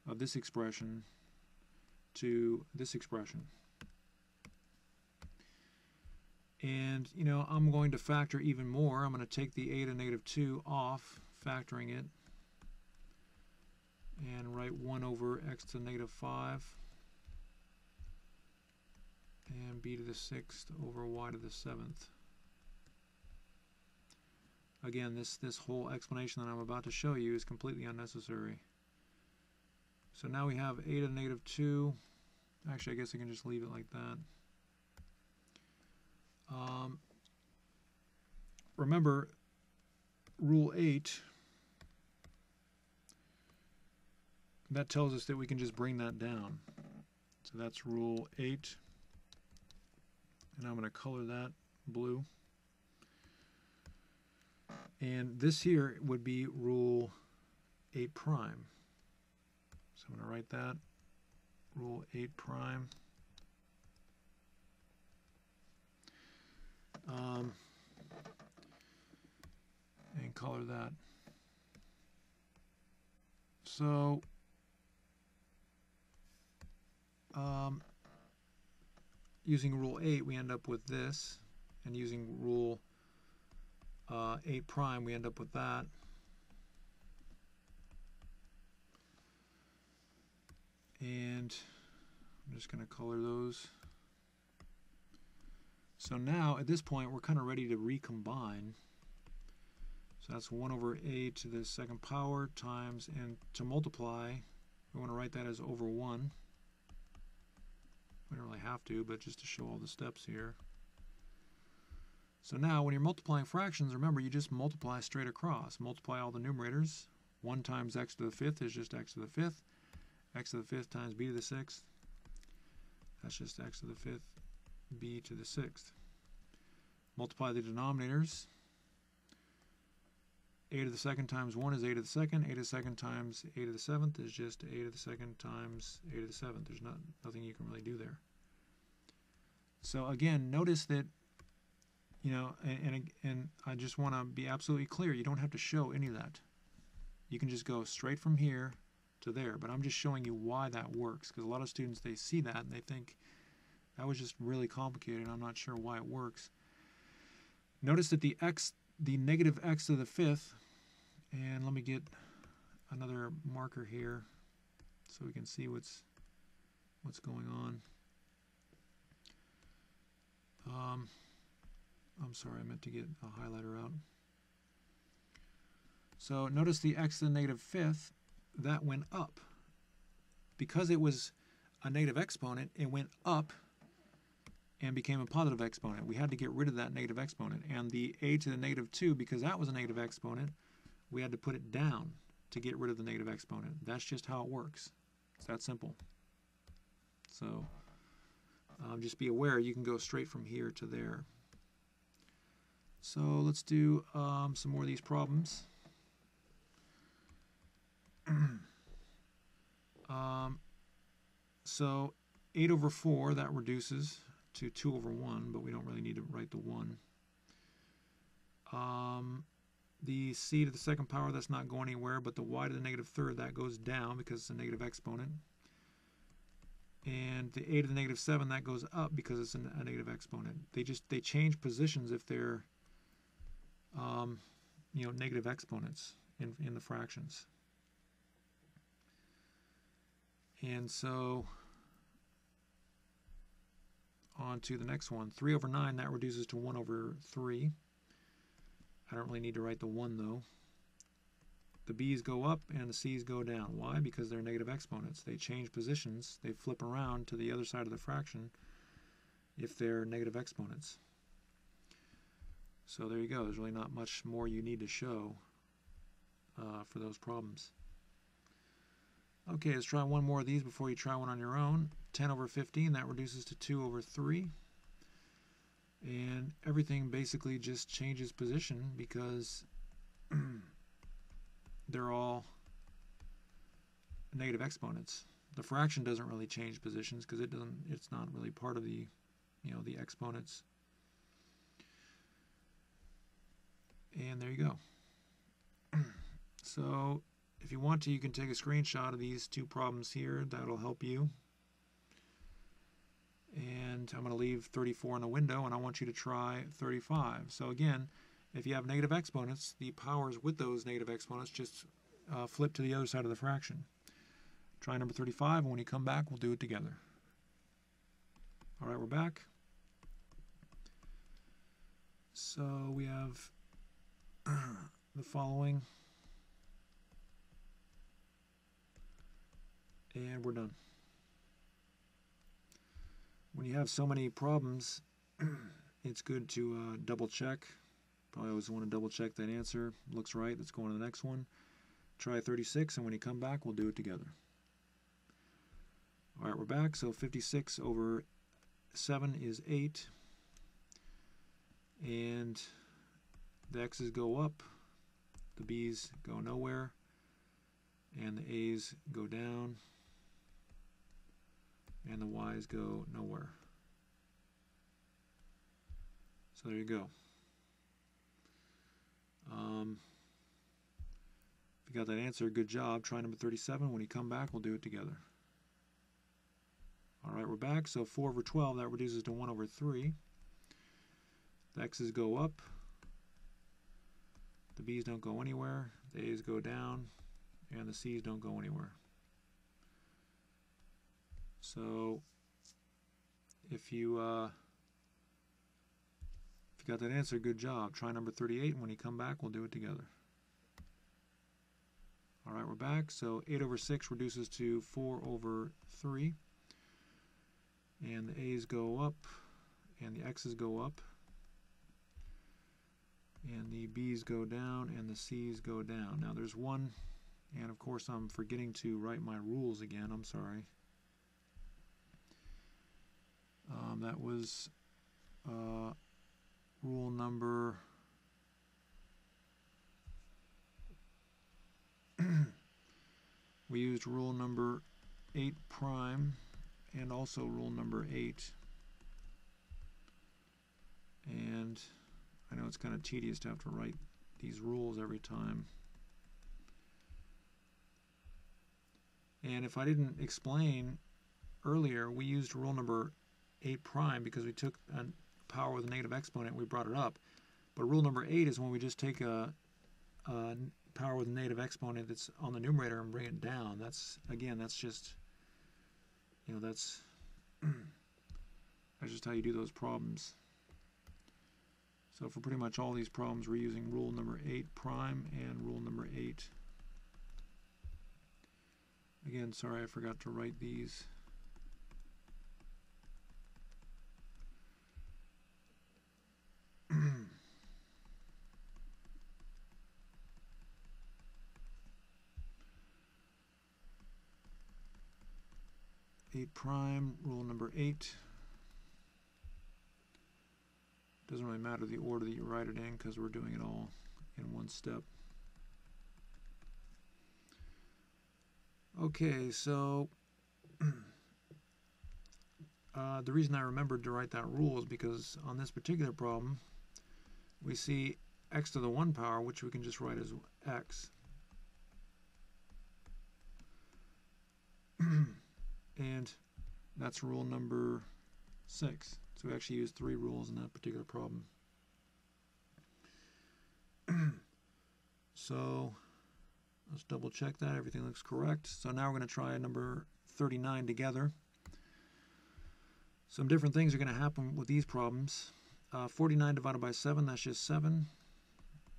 of this expression to this expression. And you know, I'm going to factor even more. I'm going to take the a to negative 2 off, factoring it, and write 1 over x to the negative 5 and b to the 6th over y to the 7th. Again, this whole explanation that I'm about to show you is completely unnecessary. So now we have a to the negative 2. Actually, I guess I can just leave it like that. Remember, rule 8, that tells us that we can just bring that down. So that's rule 8. And I'm going to color that blue. And this here would be rule 8 prime. So I'm going to write that, rule 8 prime. And color that. So using rule 8, we end up with this, and using rule 8 prime, we end up with that. And I'm just going to color those. So now, at this point, we're kind of ready to recombine. So that's 1 over a to the 2nd power times, and to multiply, we want to write that as over 1. We don't really have to, but just to show all the steps here. So now, when you're multiplying fractions, remember, you just multiply straight across. Multiply all the numerators. 1 times x to the 5th is just x to the 5th. X to the 5th times b to the 6th. That's just x to the 5th, b to the 6th. Multiply the denominators. A to the 2nd times 1 is a to the 2nd. A to the 2nd times a to the 7th is just a to the 2nd times a to the 7th. There's nothing you can really do there. So again, notice that, you know, and I just want to be absolutely clear, you don't have to show any of that. You can just go straight from here to there, but I'm just showing you why that works, because a lot of students, they see that and they think that was just really complicated. I'm not sure why it works. Notice that the negative x to the 5th, and let me get another marker here so we can see what's going on. I'm sorry, I meant to get a highlighter out. So notice the x to the negative fifth, that went up. Because it was a negative exponent, it went up and became a positive exponent. We had to get rid of that negative exponent. And the a to the negative 2, because that was a negative exponent, we had to put it down to get rid of the negative exponent. That's just how it works. It's that simple. So just be aware you can go straight from here to there. So let's do some more of these problems. So 8 over 4, that reduces to 2 over 1, but we don't really need to write the 1. The c to the second power, that's not going anywhere, but the y to the negative third, that goes down because it's a negative exponent. And the a to the negative 7, that goes up because it's a negative exponent. They change positions if they're negative exponents in the fractions. And so on to the next one. 3 over 9, that reduces to 1 over 3. I don't really need to write the 1 though. The b's go up and the c's go down. Why? Because they're negative exponents. They change positions. They flip around to the other side of the fraction if they're negative exponents. So there you go. There's really not much more you need to show for those problems. Okay, let's try one more of these before you try one on your own. 10 over 15, that reduces to 2 over 3. And everything basically just changes position because they're all negative exponents. The fraction doesn't really change positions because it's not really part of the exponents. And there you go. So if you want to, you can take a screenshot of these two problems here. That'll help you. And I'm going to leave 34 in the window, and I want you to try 35. So again, if you have negative exponents, the powers with those negative exponents just flip to the other side of the fraction. Try number 35, and when you come back, we'll do it together. All right, we're back. So we have the following. And we're done. When you have so many problems, it's good to double check. Probably always want to double check that answer. Looks right. Let's go on to the next one. Try 36, and when you come back, we'll do it together. All right, we're back. So 56 over 7 is 8. And the x's go up, the b's go nowhere, and the a's go down, and the y's go nowhere. So there you go. If you got that answer, good job. Try number 37. When you come back, we'll do it together. All right, we're back. So 4 over 12, that reduces to 1 over 3. The x's go up. The b's don't go anywhere. The a's go down. And the c's don't go anywhere. So if you got that answer, good job. Try number 38, and when you come back, we'll do it together. All right, we're back. So 8 over 6 reduces to 4 over 3. And the a's go up, and the x's go up. And the b's go down, and the c's go down. Now there's one, and of course I'm forgetting to write my rules again. I'm sorry. That was rule number we used rule number 8 prime and also rule number 8. And I know it's kind of tedious to have to write these rules every time. And if I didn't explain earlier, we used rule number 8 prime because we took a power with a negative exponent and we brought it up. But rule number 8 is when we just take a power with a negative exponent that's on the numerator and bring it down. That's just, that's just how you do those problems. So for pretty much all these problems, we're using rule number 8 prime and rule number 8. Again, sorry I forgot to write these. Eight prime, rule number 8. Doesn't really matter the order that you write it in because we're doing it all in one step. Okay, so the reason I remembered to write that rule is because on this particular problem, we see x to the 1 power, which we can just write as x. And that's rule number 6. So we actually used 3 rules in that particular problem. So let's double check that. Everything looks correct. So now we're going to try number 39 together. Some different things are going to happen with these problems. 49 divided by 7, that's just 7.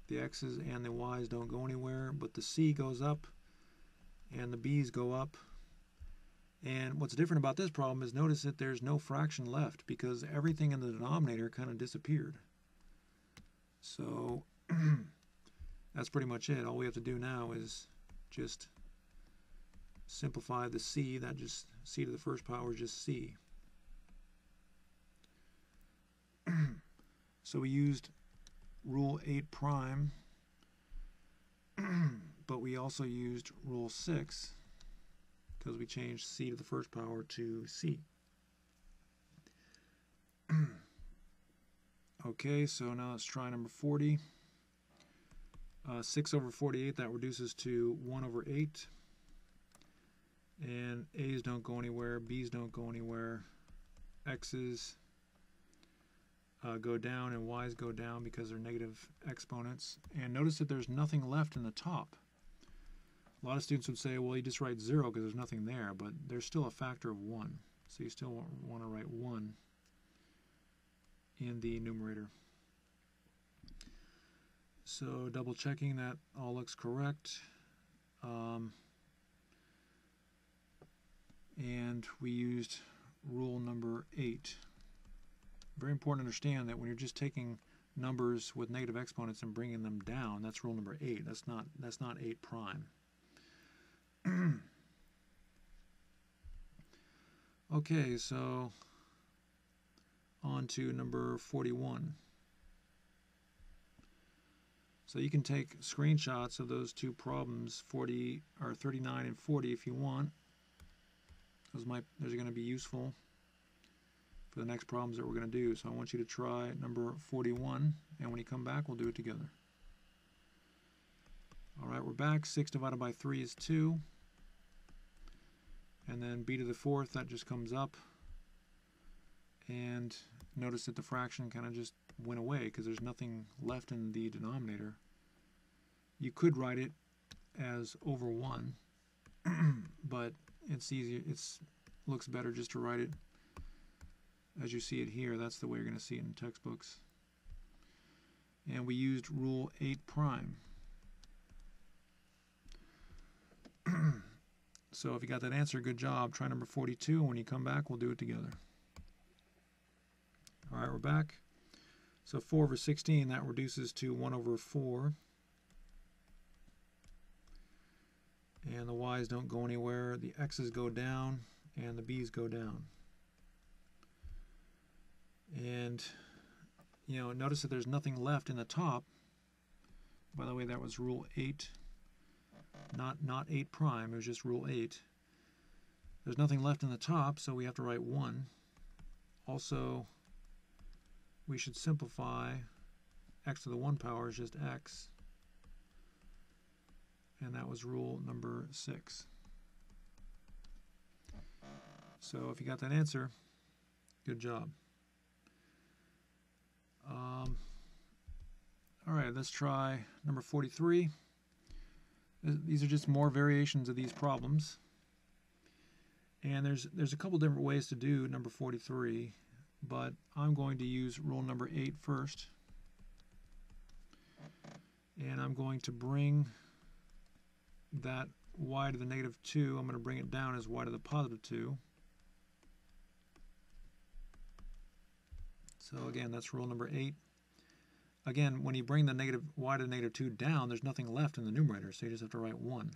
The x's and the y's don't go anywhere, but the c goes up and the b's go up. And what's different about this problem is notice that there's no fraction left because everything in the denominator kind of disappeared. So that's pretty much it. All we have to do now is just simplify the c. That just c to the first power is just c. So we used rule 8 prime, but we also used rule 6 because we changed c to the first power to c. Okay, so now let's try number 40. 6 over 48, that reduces to 1 over 8. And a's don't go anywhere, b's don't go anywhere, x's go down and y's go down because they're negative exponents. And notice that there's nothing left in the top. A lot of students would say, well, you just write 0 because there's nothing there, but there's still a factor of 1. So you still want to write 1 in the numerator. So double checking that all looks correct. And we used rule number 8. Very important to understand that when you're just taking numbers with negative exponents and bringing them down, that's rule number 8. That's not 8 prime. Okay, so on to number 41. So you can take screenshots of those two problems, 39 and 40, if you want. Those are going to be useful for the next problems that we're going to do. So I want you to try number 41, and when you come back, we'll do it together. All right, we're back. 6 divided by 3 is 2. And then b to the 4th, that just comes up. And notice that the fraction kind of just went away because there's nothing left in the denominator. You could write it as over 1, but it's easier. It looks better just to write it as you see it here. That's the way you're going to see it in textbooks. And we used rule 8 prime. So if you got that answer, good job. Try number 42, and when you come back, we'll do it together. All right, we're back. So 4 over 16, that reduces to 1 over 4. And the y's don't go anywhere. The x's go down, and the b's go down. And, you know, notice that there's nothing left in the top. By the way, that was rule 8. Not 8 prime, it was just rule 8. There's nothing left in the top, so we have to write 1. Also, we should simplify. X to the 1 power is just x. And that was rule number 6. So if you got that answer, good job. All right, let's try number 43. These are just more variations of these problems. And there's a couple different ways to do number 43, but I'm going to use rule number 8 first. And I'm going to bring that y to the negative 2, I'm going to bring it down as y to the positive 2. So again, that's rule number 8. Again, when you bring the negative y to the negative 2 down, there's nothing left in the numerator, so you just have to write 1.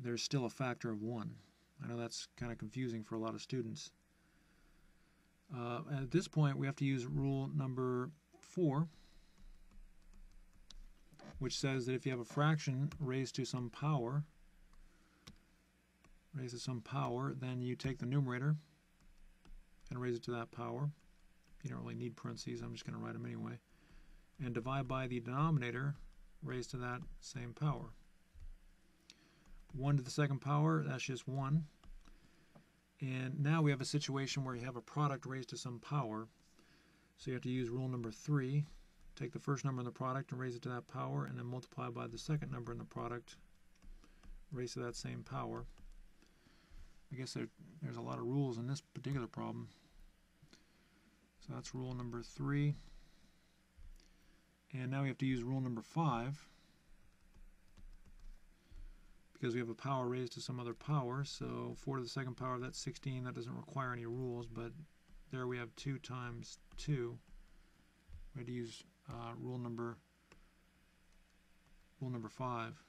There's still a factor of 1. I know that's kind of confusing for a lot of students. At this point, we have to use rule number 4, which says that if you have a fraction raised to some power, then you take the numerator and raise it to that power. You don't really need parentheses, I'm just going to write them anyway. And divide by the denominator raised to that same power. 1 to the second power, that's just 1. And now we have a situation where you have a product raised to some power. So you have to use rule number 3. Take the first number in the product and raise it to that power, and then multiply by the second number in the product raised to that same power. I guess there's a lot of rules in this particular problem. So that's rule number 3. And now we have to use rule number 5, because we have a power raised to some other power. So 4 to the second power, that's 16. That doesn't require any rules, but there we have 2 times 2. We had to use rule number 5.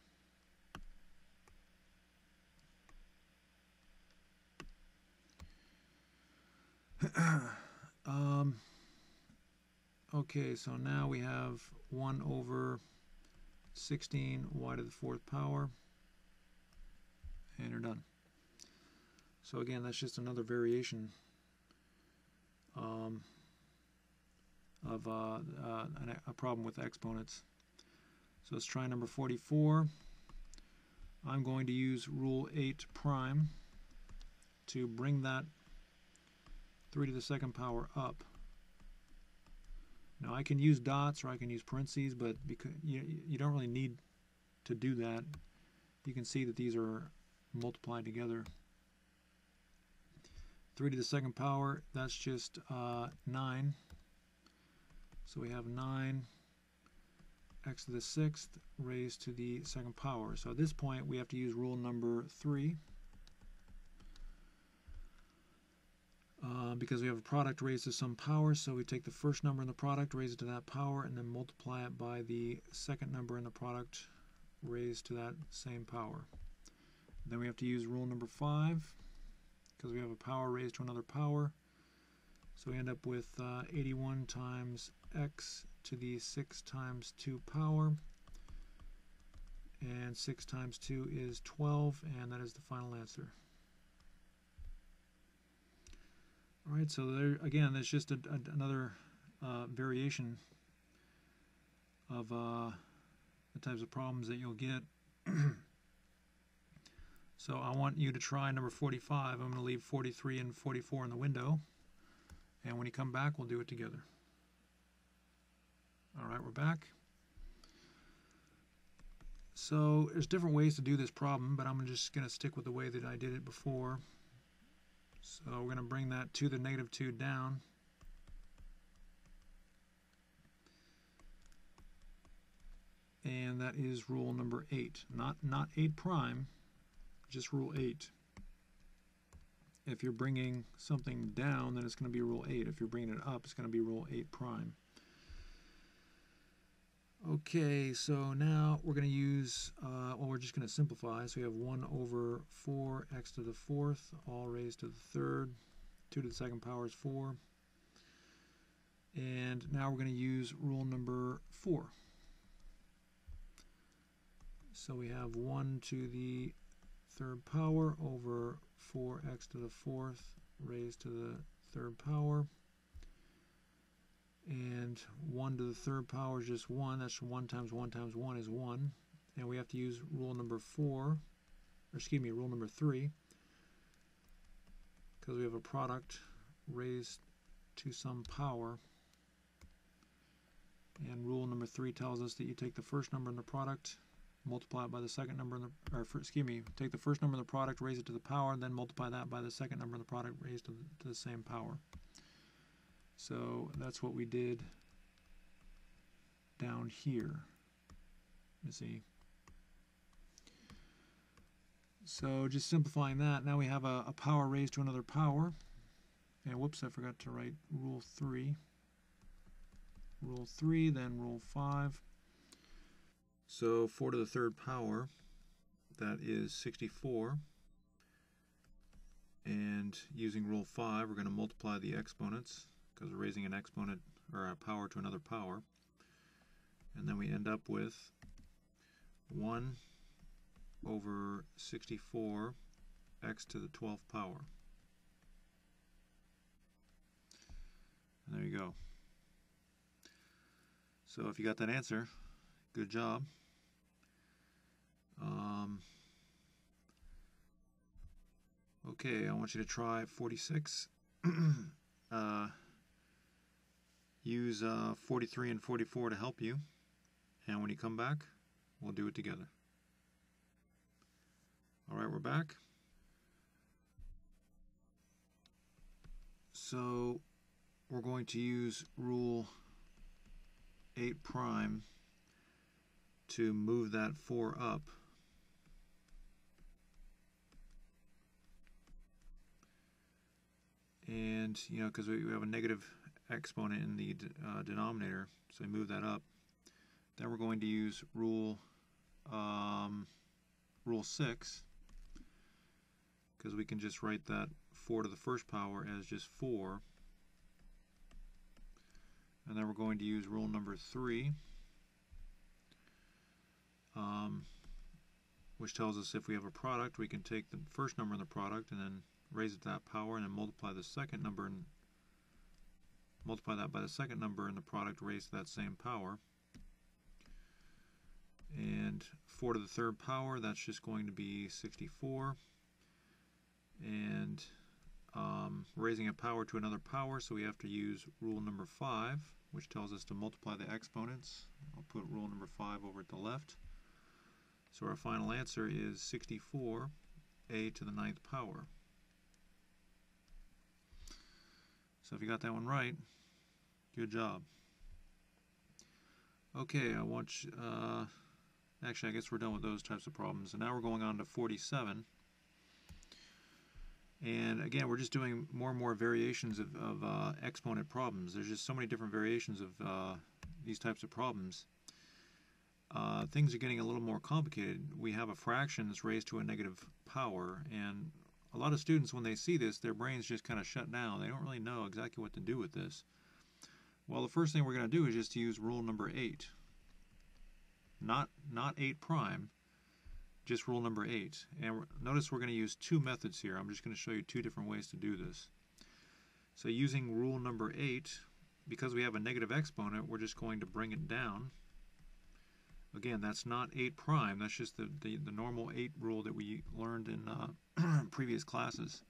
Okay, so now we have 1 over 16 y to the 4th power, and you're done. So again, that's just another variation of a problem with exponents. So let's try number 44. I'm going to use rule 8 prime to bring that 3 to the second power up. Now I can use dots or I can use parentheses, but because you don't really need to do that. You can see that these are multiplied together. 3 to the second power, that's just 9. So we have 9 x to the 6th raised to the second power. So at this point we have to use rule number 3. Because we have a product raised to some power, so we take the first number in the product, raise it to that power, and then multiply it by the second number in the product raised to that same power. Then we have to use rule number 5, because we have a power raised to another power. So we end up with 81 times x to the 6 times 2 power. And 6 times 2 is 12, and that is the final answer. Alright, so there again, there's just another variation of the types of problems that you'll get. So I want you to try number 45. I'm going to leave 43 and 44 in the window, and when you come back, we'll do it together. Alright, we're back. So there's different ways to do this problem, but I'm just going to stick with the way that I did it before. So we're going to bring that to the negative 2 down. And that is rule number 8. Not 8 prime, just rule 8. If you're bringing something down, then it's going to be rule 8. If you're bringing it up, it's going to be rule 8 prime. Okay, so now we're going to use, well, we're just going to simplify. So we have 1 over 4 x to the 4th, all raised to the 3rd. 2 to the second power is 4. And now we're going to use rule number 4. So we have 1 to the 3rd power over 4x to the 4th raised to the 3rd power. And 1 to the 3rd power is just 1. That's 1 times 1 times 1 is 1. And we have to use rule number 4, or excuse me, rule number 3, because we have a product raised to some power. And rule number 3 tells us that you take the first number in the product, multiply it by the second number in the, or excuse me, take the first number in the product, raise it to the power, and then multiply that by the second number in the product raised to the same power. So that's what we did down here. Let me see. So just simplifying that, now we have a power raised to another power. And whoops, I forgot to write rule 3. Rule 3, then rule 5. So 4 to the third power, that is 64. And using rule 5, we're going to multiply the exponents, because we're raising an exponent or a power to another power. And then we end up with 1 over 64 x to the 12th power. And there you go. So if you got that answer, good job. Okay, I want you to try 46. Use 43 and 44 to help you. And when you come back, we'll do it together. All right, we're back. So we're going to use rule 8 prime to move that 4 up. And, you know, because we have a negative exponent in the denominator, so we move that up. Then we're going to use rule 6, because we can just write that 4 to the first power as just 4. And then we're going to use rule number 3, which tells us if we have a product, we can take the first number in the product and then raise it to that power, and then multiply the second number and multiply that by the second number in the product raised to that same power. And 4 to the third power, that's just going to be 64. And raising a power to another power, so we have to use rule number 5, which tells us to multiply the exponents. I'll put rule number 5 over at the left. So our final answer is 64 a to the 9th power. So if you got that one right, good job. Okay, I want you, actually I guess we're done with those types of problems. And now we're going on to 47. And again, we're just doing more and more variations of exponent problems. There's just so many different variations of these types of problems. Things are getting a little more complicated. We have a fraction that's raised to a negative power, and a lot of students, when they see this, their brains just kind of shut down. They don't really know exactly what to do with this. Well, the first thing we're going to do is just to use rule number 8. Not 8 prime, just rule number 8. And notice we're going to use 2 methods here. I'm just going to show you 2 different ways to do this. So using rule number 8, because we have a negative exponent, we're just going to bring it down. Again, that's not 8 prime, that's just the normal 8 rule that we learned in previous classes.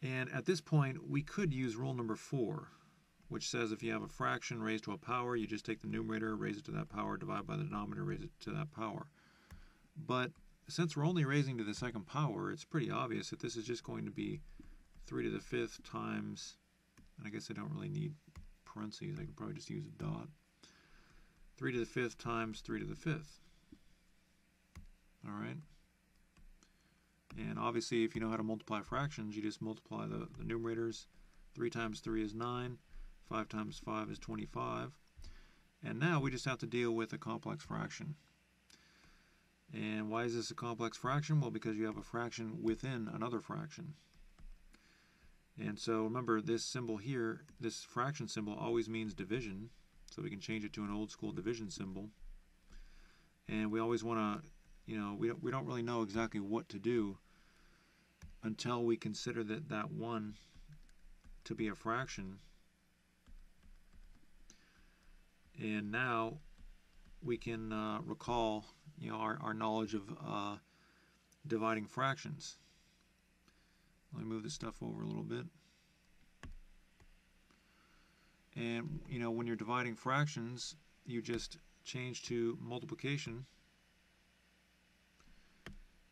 And at this point, we could use rule number 4, which says if you have a fraction raised to a power, you just take the numerator, raise it to that power, divide by the denominator, raise it to that power. But since we're only raising to the second power, it's pretty obvious that this is just going to be 3 to the 5th times, and I guess I don't really need parentheses, I could probably just use a dot. 3 to the 5th times 3 to the 5th. All right. And obviously, if you know how to multiply fractions, you just multiply the numerators. 3 times 3 is 9. 5 times 5 is 25. And now we just have to deal with a complex fraction. And why is this a complex fraction? Well, because you have a fraction within another fraction. And so remember, this symbol here, this fraction symbol, always means division. So we can change it to an old school division symbol. And we always want to, you know, we don't really know exactly what to do until we consider that 1 to be a fraction. And now we can recall, you know, our knowledge of dividing fractions. Let me move this stuff over a little bit. And, you know, when you're dividing fractions, you just change to multiplication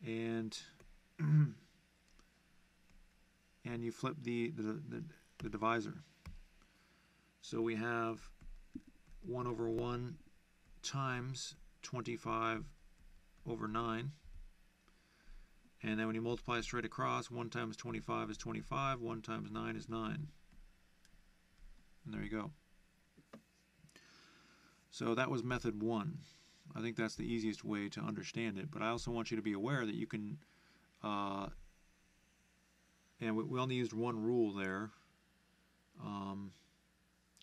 and and you flip the divisor. So we have 1 over 1 times 25 over 9. And then when you multiply straight across, 1 times 25 is 25, 1 times 9 is 9. And there you go. So that was method 1. I think that's the easiest way to understand it. But I also want you to be aware that you can, and we only used one rule there,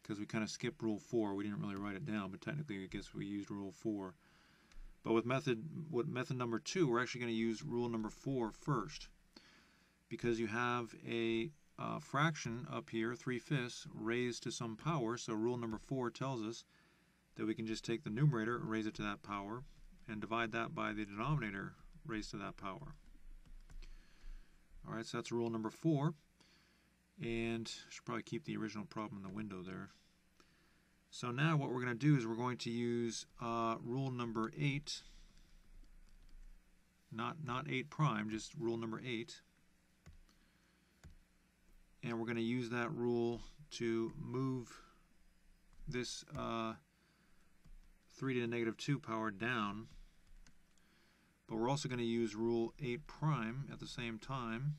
because we kind of skipped rule 4. We didn't really write it down, but technically I guess we used rule 4. But with method number 2, we're actually going to use rule number 4 first, because you have a fraction up here, 3/5, raised to some power. So rule number 4 tells us that we can just take the numerator, raise it to that power, and divide that by the denominator raised to that power. All right, so that's rule number 4. And I should probably keep the original problem in the window there. So now what we're going to do is we're going to use rule number 8, not 8 prime, just rule number 8. And we're going to use that rule to move this 3 to the negative 2 power down. But we're also going to use rule 8 prime at the same time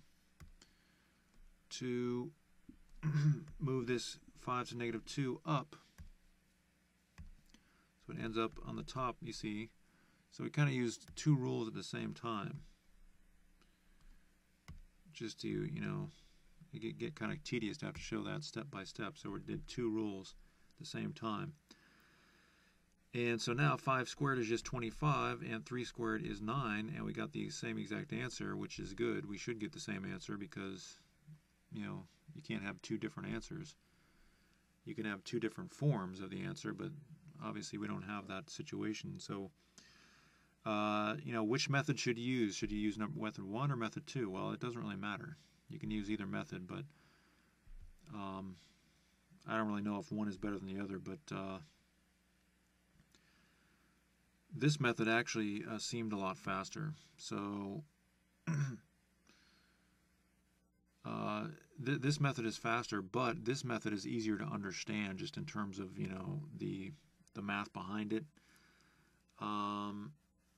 to move this 5 to negative 2 up. So it ends up on the top, you see. So we kind of used 2 rules at the same time, just to, it get kind of tedious to have to show that step by step. So we did 2 rules at the same time. And so now 5 squared is just 25, and 3 squared is 9, and we got the same exact answer, which is good. We should get the same answer because, you can't have 2 different answers. You can have 2 different forms of the answer, but obviously we don't have that situation. So, which method should you use? Should you use method 1 or method 2? Well, it doesn't really matter. You can use either method, but I don't really know if one is better than the other, but this method actually seemed a lot faster. So this method is faster, but this method is easier to understand just in terms of the math behind it.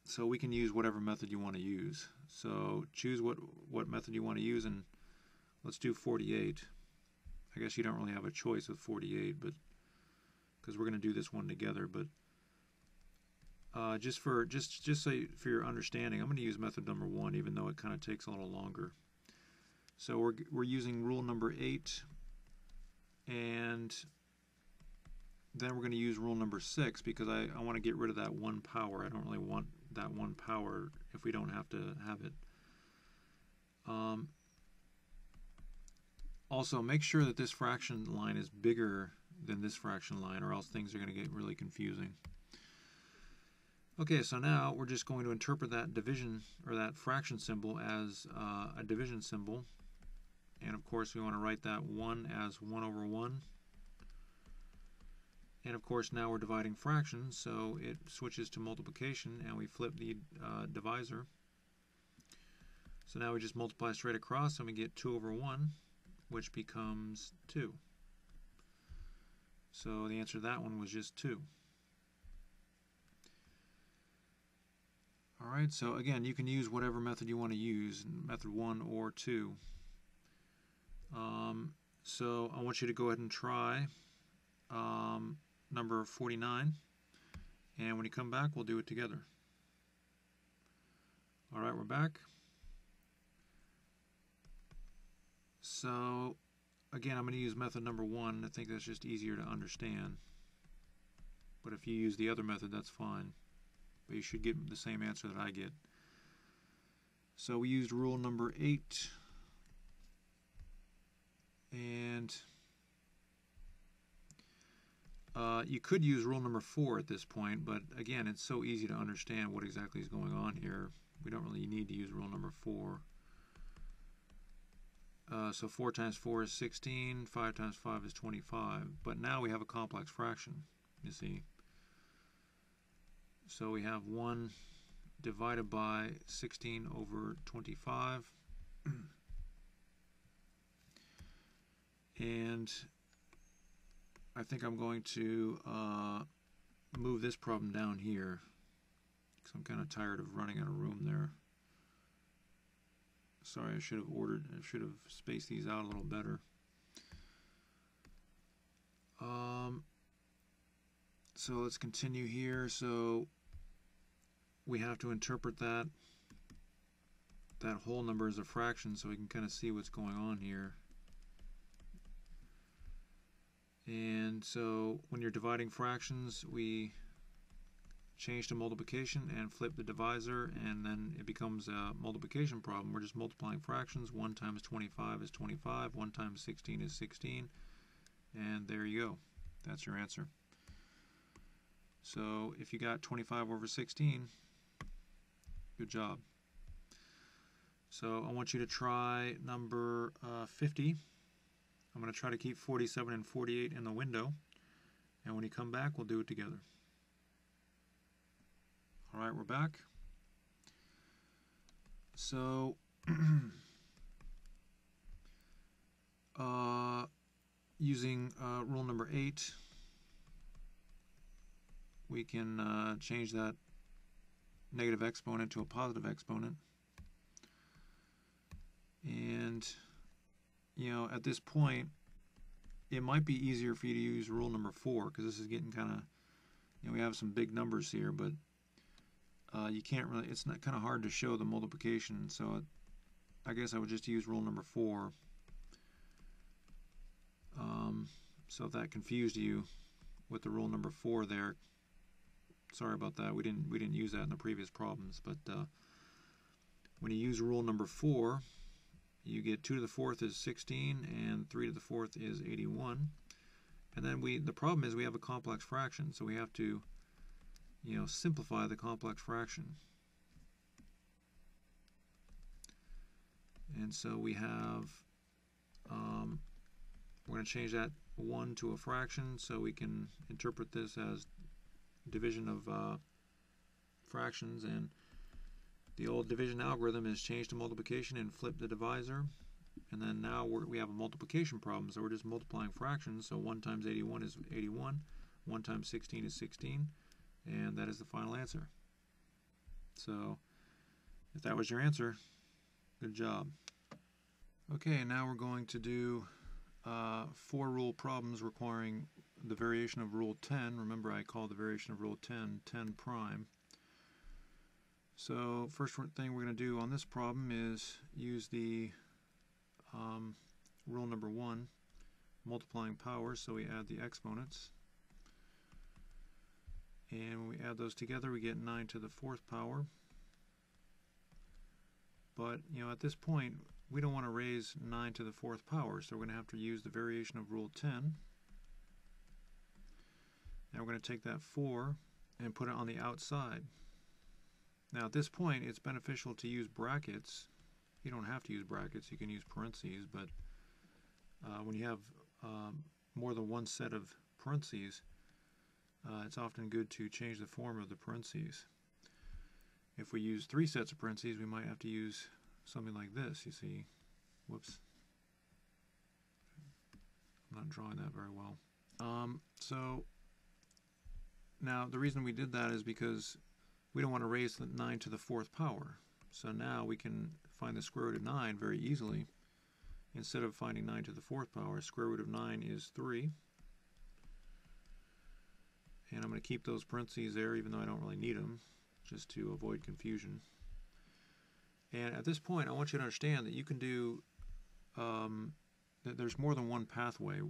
So we can use whatever method you want to use. So choose what method you want to use, and let's do 48. I guess you don't really have a choice with 48, but because we're going to do this one together. But just for your understanding, I'm going to use method number 1, even though it kind of takes a little longer. So we're using rule number 8, and then we're going to use rule number 6 because I want to get rid of that 1 power. I don't really want that 1 power if we don't have to have it. Also, make sure that this fraction line is bigger than this fraction line, or else things are going to get really confusing. Okay, so now we're just going to interpret that division or that fraction symbol as a division symbol. And of course we want to write that 1 as 1 over 1. And of course now we're dividing fractions, so it switches to multiplication and we flip the divisor. So now we just multiply straight across and we get 2 over 1, which becomes 2. So the answer to that one was just 2. Alright, so again, you can use whatever method you want to use, method 1 or 2. So I want you to go ahead and try number 49, and when you come back, we'll do it together. Alright, we're back. So again, I'm going to use method number 1. I think that's just easier to understand. But if you use the other method, that's fine. But you should get the same answer that I get. So we used rule number 8. And you could use rule number 4 at this point, but again, it's so easy to understand what exactly is going on here. We don't really need to use rule number 4. So 4 times 4 is 16, 5 times 5 is 25. But now we have a complex fraction, you see. So we have 1 divided by 16 over 25. And I think I'm going to move this problem down here because I'm kind of tired of running out of room there. Sorry, I should have spaced these out a little better. So let's continue here. So we have to interpret that whole number as a fraction so we can kind of see what's going on here. And so when you're dividing fractions, we change to multiplication and flip the divisor, and then it becomes a multiplication problem. We're just multiplying fractions. 1 times 25 is 25, 1 times 16 is 16, and there you go. That's your answer. So if you got 25 over 16, good job. So I want you to try number 50. I'm going to try to keep 47 and 48 in the window, and when you come back, we'll do it together. All right, we're back. So using rule number 8, we can change that negative exponent to a positive exponent. And, you know, at this point, it might be easier for you to use rule number 4, because this is getting kind of, you know, we have some big numbers here, but you can't really, it's not kind of hard to show the multiplication, so I guess I would just use rule number 4. So if that confused you with the rule number 4 there, sorry about that. We didn't use that in the previous problems, but when you use rule number 4, you get 2 to the 4th is 16 and 3 to the 4th is 81. And then the problem is we have a complex fraction, so we have to, you know, simplify the complex fraction. And so we have, we're going to change that 1 to a fraction so we can interpret this as division of fractions, and the old division algorithm is change to multiplication and flip the divisor, and then now we have a multiplication problem, so we're just multiplying fractions. So 1 times 81 is 81, 1 times 16 is 16, and that is the final answer. So if that was your answer, good job. Okay, now we're going to do 4 rule problems requiring the variation of rule 10. Remember, I call the variation of rule 10 10 prime. So first thing we're going to do on this problem is use the rule number 1, multiplying powers. So we add the exponents, and when we add those together we get 9 to the 4th power. But, you know, at this point we don't want to raise 9 to the 4th power, so we're going to have to use the variation of rule 10. Now we're going to take that 4 and put it on the outside. Now at this point it's beneficial to use brackets. You don't have to use brackets, you can use parentheses, but when you have more than one set of parentheses, it's often good to change the form of the parentheses. If we use 3 sets of parentheses, we might have to use something like this, you see. Whoops. I'm not drawing that very well. So now the reason we did that is because we don't want to raise the 9 to the 4th power. So now we can find the square root of 9 very easily. Instead of finding 9 to the 4th power, square root of 9 is 3. And I'm going to keep those parentheses there even though I don't really need them, just to avoid confusion. And at this point I want you to understand that you can do, that there's more than one pathway.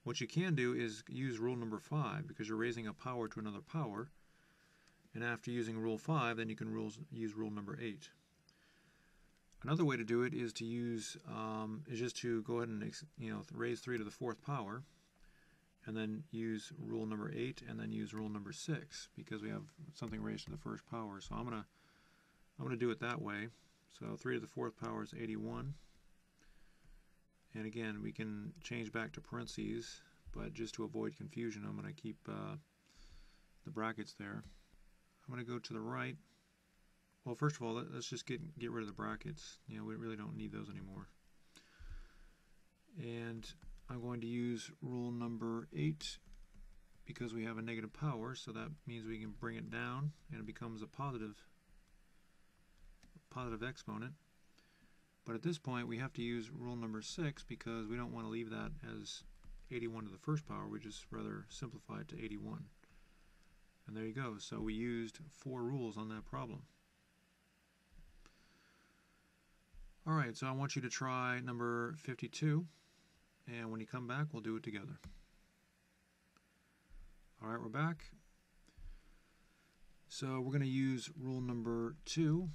What you can do is use rule number 5, because you're raising a power to another power. And after using rule 5, then you can use rule number 8. Another way to do it is to use, is just to go ahead and, you know, raise 3 to the 4th power, and then use rule number 8, and then use rule number 6, because we have something raised to the 1st power. So I'm gonna do it that way. So 3 to the 4th power is 81. And again, we can change back to parentheses, but just to avoid confusion, I'm going to keep the brackets there. I'm going to go to the right. Well, first of all, let's just get rid of the brackets. You know, we really don't need those anymore. And I'm going to use rule number 8 because we have a negative power, so that means we can bring it down and it becomes a positive exponent. But at this point we have to use rule number 6 because we don't want to leave that as 81 to the first power. We just rather simplify it to 81. And there you go. So we used 4 rules on that problem. Alright, so I want you to try number 52, and when you come back we'll do it together. Alright, we're back. So we're going to use rule number 2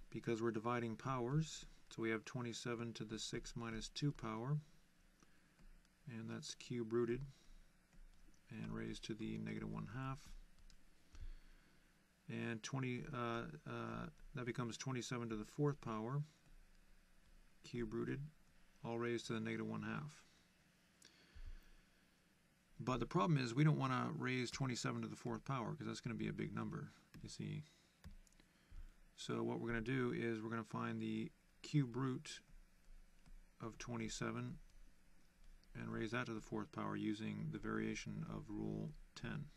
because we're dividing powers. So we have 27 to the 6 minus 2 power, and that's cube rooted and raised to the negative 1/2. And that becomes 27 to the 4th power, cube rooted, all raised to the negative 1/2. But the problem is we don't want to raise 27 to the 4th power because that's going to be a big number, you see. So what we're going to do is we're going to find the cube root of 27 and raise that to the 4th power using the variation of rule 10.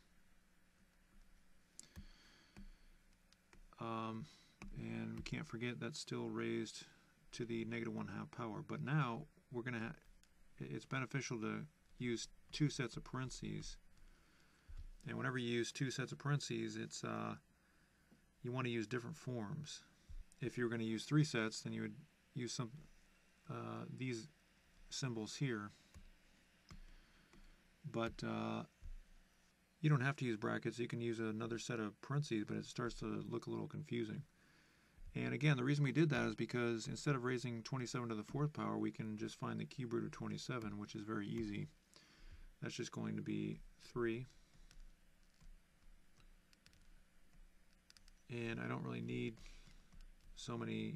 And we can't forget that's still raised to the negative 1/2 power. But now we're going to it's beneficial to use 2 sets of parentheses. And whenever you use 2 sets of parentheses, it's you want to use different forms. If you're going to use 3 sets, then you would use some these symbols here. But you don't have to use brackets. You can use another set of parentheses, but it starts to look a little confusing. And again, the reason we did that is because instead of raising 27 to the 4th power, we can just find the cube root of 27, which is very easy. That's just going to be 3. And I don't really need so many,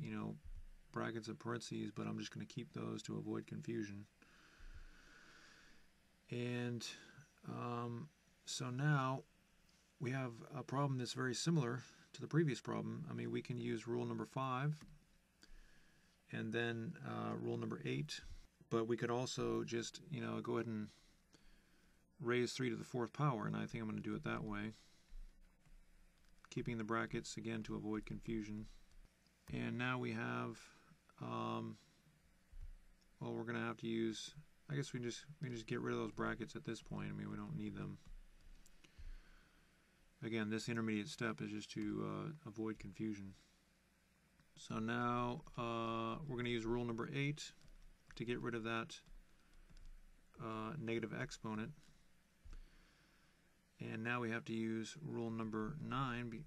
brackets and parentheses, but I'm just going to keep those to avoid confusion. And so now we have a problem that's very similar to the previous problem. I mean, we can use rule number 5 and then rule number 8, but we could also just, go ahead and raise 3 to the 4th power, and I think I'm going to do it that way, keeping the brackets again to avoid confusion. And now we have, well, we're going to have to use, I guess we can just get rid of those brackets at this point. I mean, we don't need them. Again, this intermediate step is just to avoid confusion. So now we're going to use rule number 8 to get rid of that negative exponent. And now we have to use rule number 9,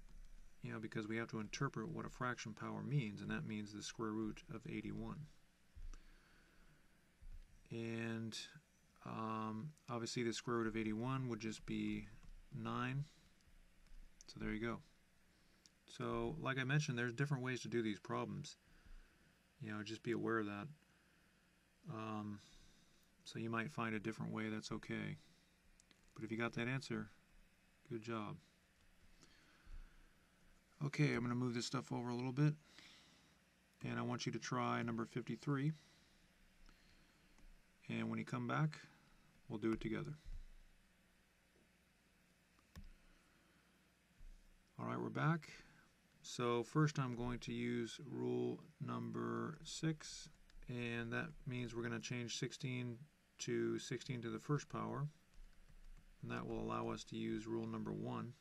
because we have to interpret what a fraction power means, and that means the square root of 81. And obviously the square root of 81 would just be 9. So there you go. So like I mentioned, there's different ways to do these problems. Just be aware of that. So you might find a different way, that's okay. But if you got that answer, good job. Okay, I'm going to move this stuff over a little bit. And I want you to try number 53. And when you come back, we'll do it together. Alright, we're back. So first I'm going to use rule number 6, and that means we're going to change 16 to 16 to the 1st power, and that will allow us to use rule number 1.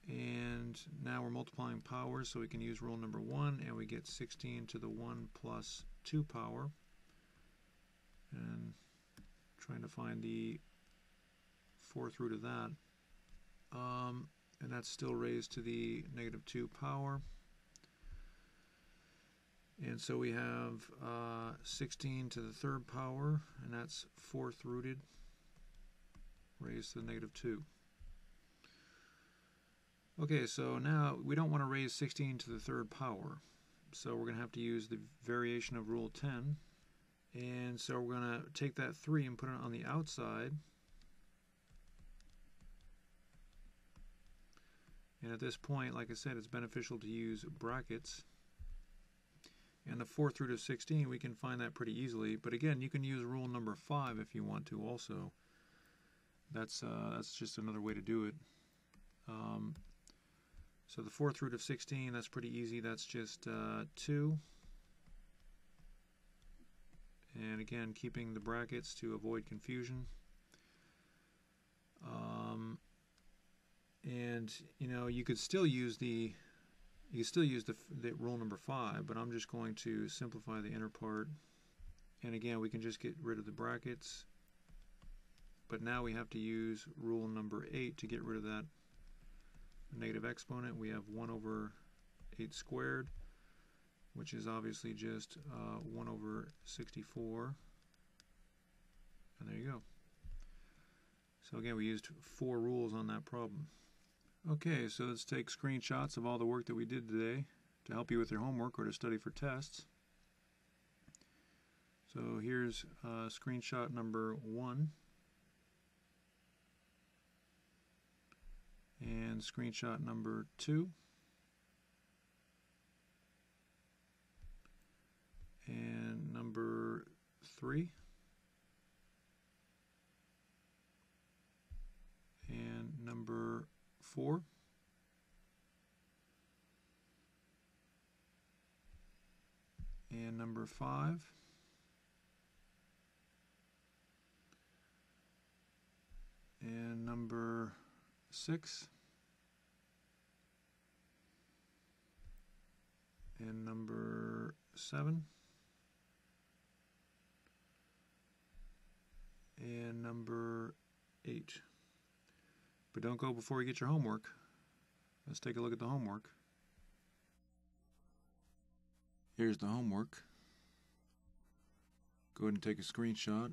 And now we're multiplying powers, so we can use rule number 1, and we get 16 to the 1 plus 2 power. And trying to find the 4th root of that. And that's still raised to the negative 2 power. And so we have 16 to the 3rd power, and that's 4th rooted, raised to the negative 2. Okay, so now we don't want to raise 16 to the 3rd power, so we're going to have to use the variation of rule 10. And so we're going to take that 3 and put it on the outside. And at this point, like I said, it's beneficial to use brackets. And the 4th root of 16, we can find that pretty easily. But again, you can use rule number 5 if you want to also. That's just another way to do it. So the 4th root of 16, that's pretty easy. That's just 2. And again, keeping the brackets to avoid confusion. And you know, you could still use the rule number 5, but I'm just going to simplify the inner part. And again, we can just get rid of the brackets. But now we have to use rule number 8 to get rid of that negative exponent. We have 1 over 8 squared, which is obviously just 1 over 64. And there you go. So again, we used 4 rules on that problem. Okay, so let's take screenshots of all the work that we did today to help you with your homework or to study for tests. So here's screenshot number 1 and screenshot number 2 and number 3 and number 4 and number 5 and number 6 and number 7 and number 8. But don't go before you get your homework. Let's take a look at the homework. Here's the homework. Go ahead and take a screenshot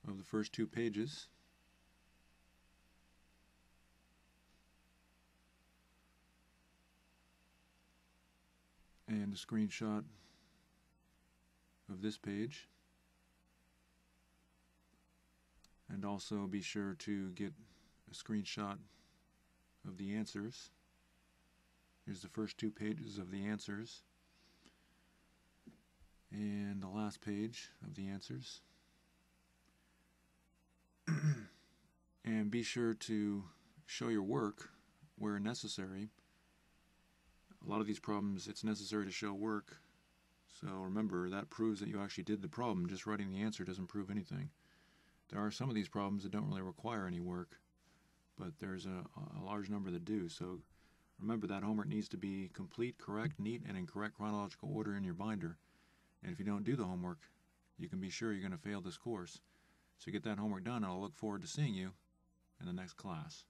of the first 2 pages. And a screenshot of this page. And also be sure to get a screenshot of the answers. Here's the first 2 pages of the answers. And the last page of the answers. And be sure to show your work where necessary. A lot of these problems, it's necessary to show work. So remember, that proves that you actually did the problem. Just writing the answer doesn't prove anything. There are some of these problems that don't really require any work, but there's a large number that do. So remember, that homework needs to be complete, correct, neat, and in correct chronological order in your binder. And if you don't do the homework, you can be sure you're going to fail this course. So get that homework done, and I'll look forward to seeing you in the next class.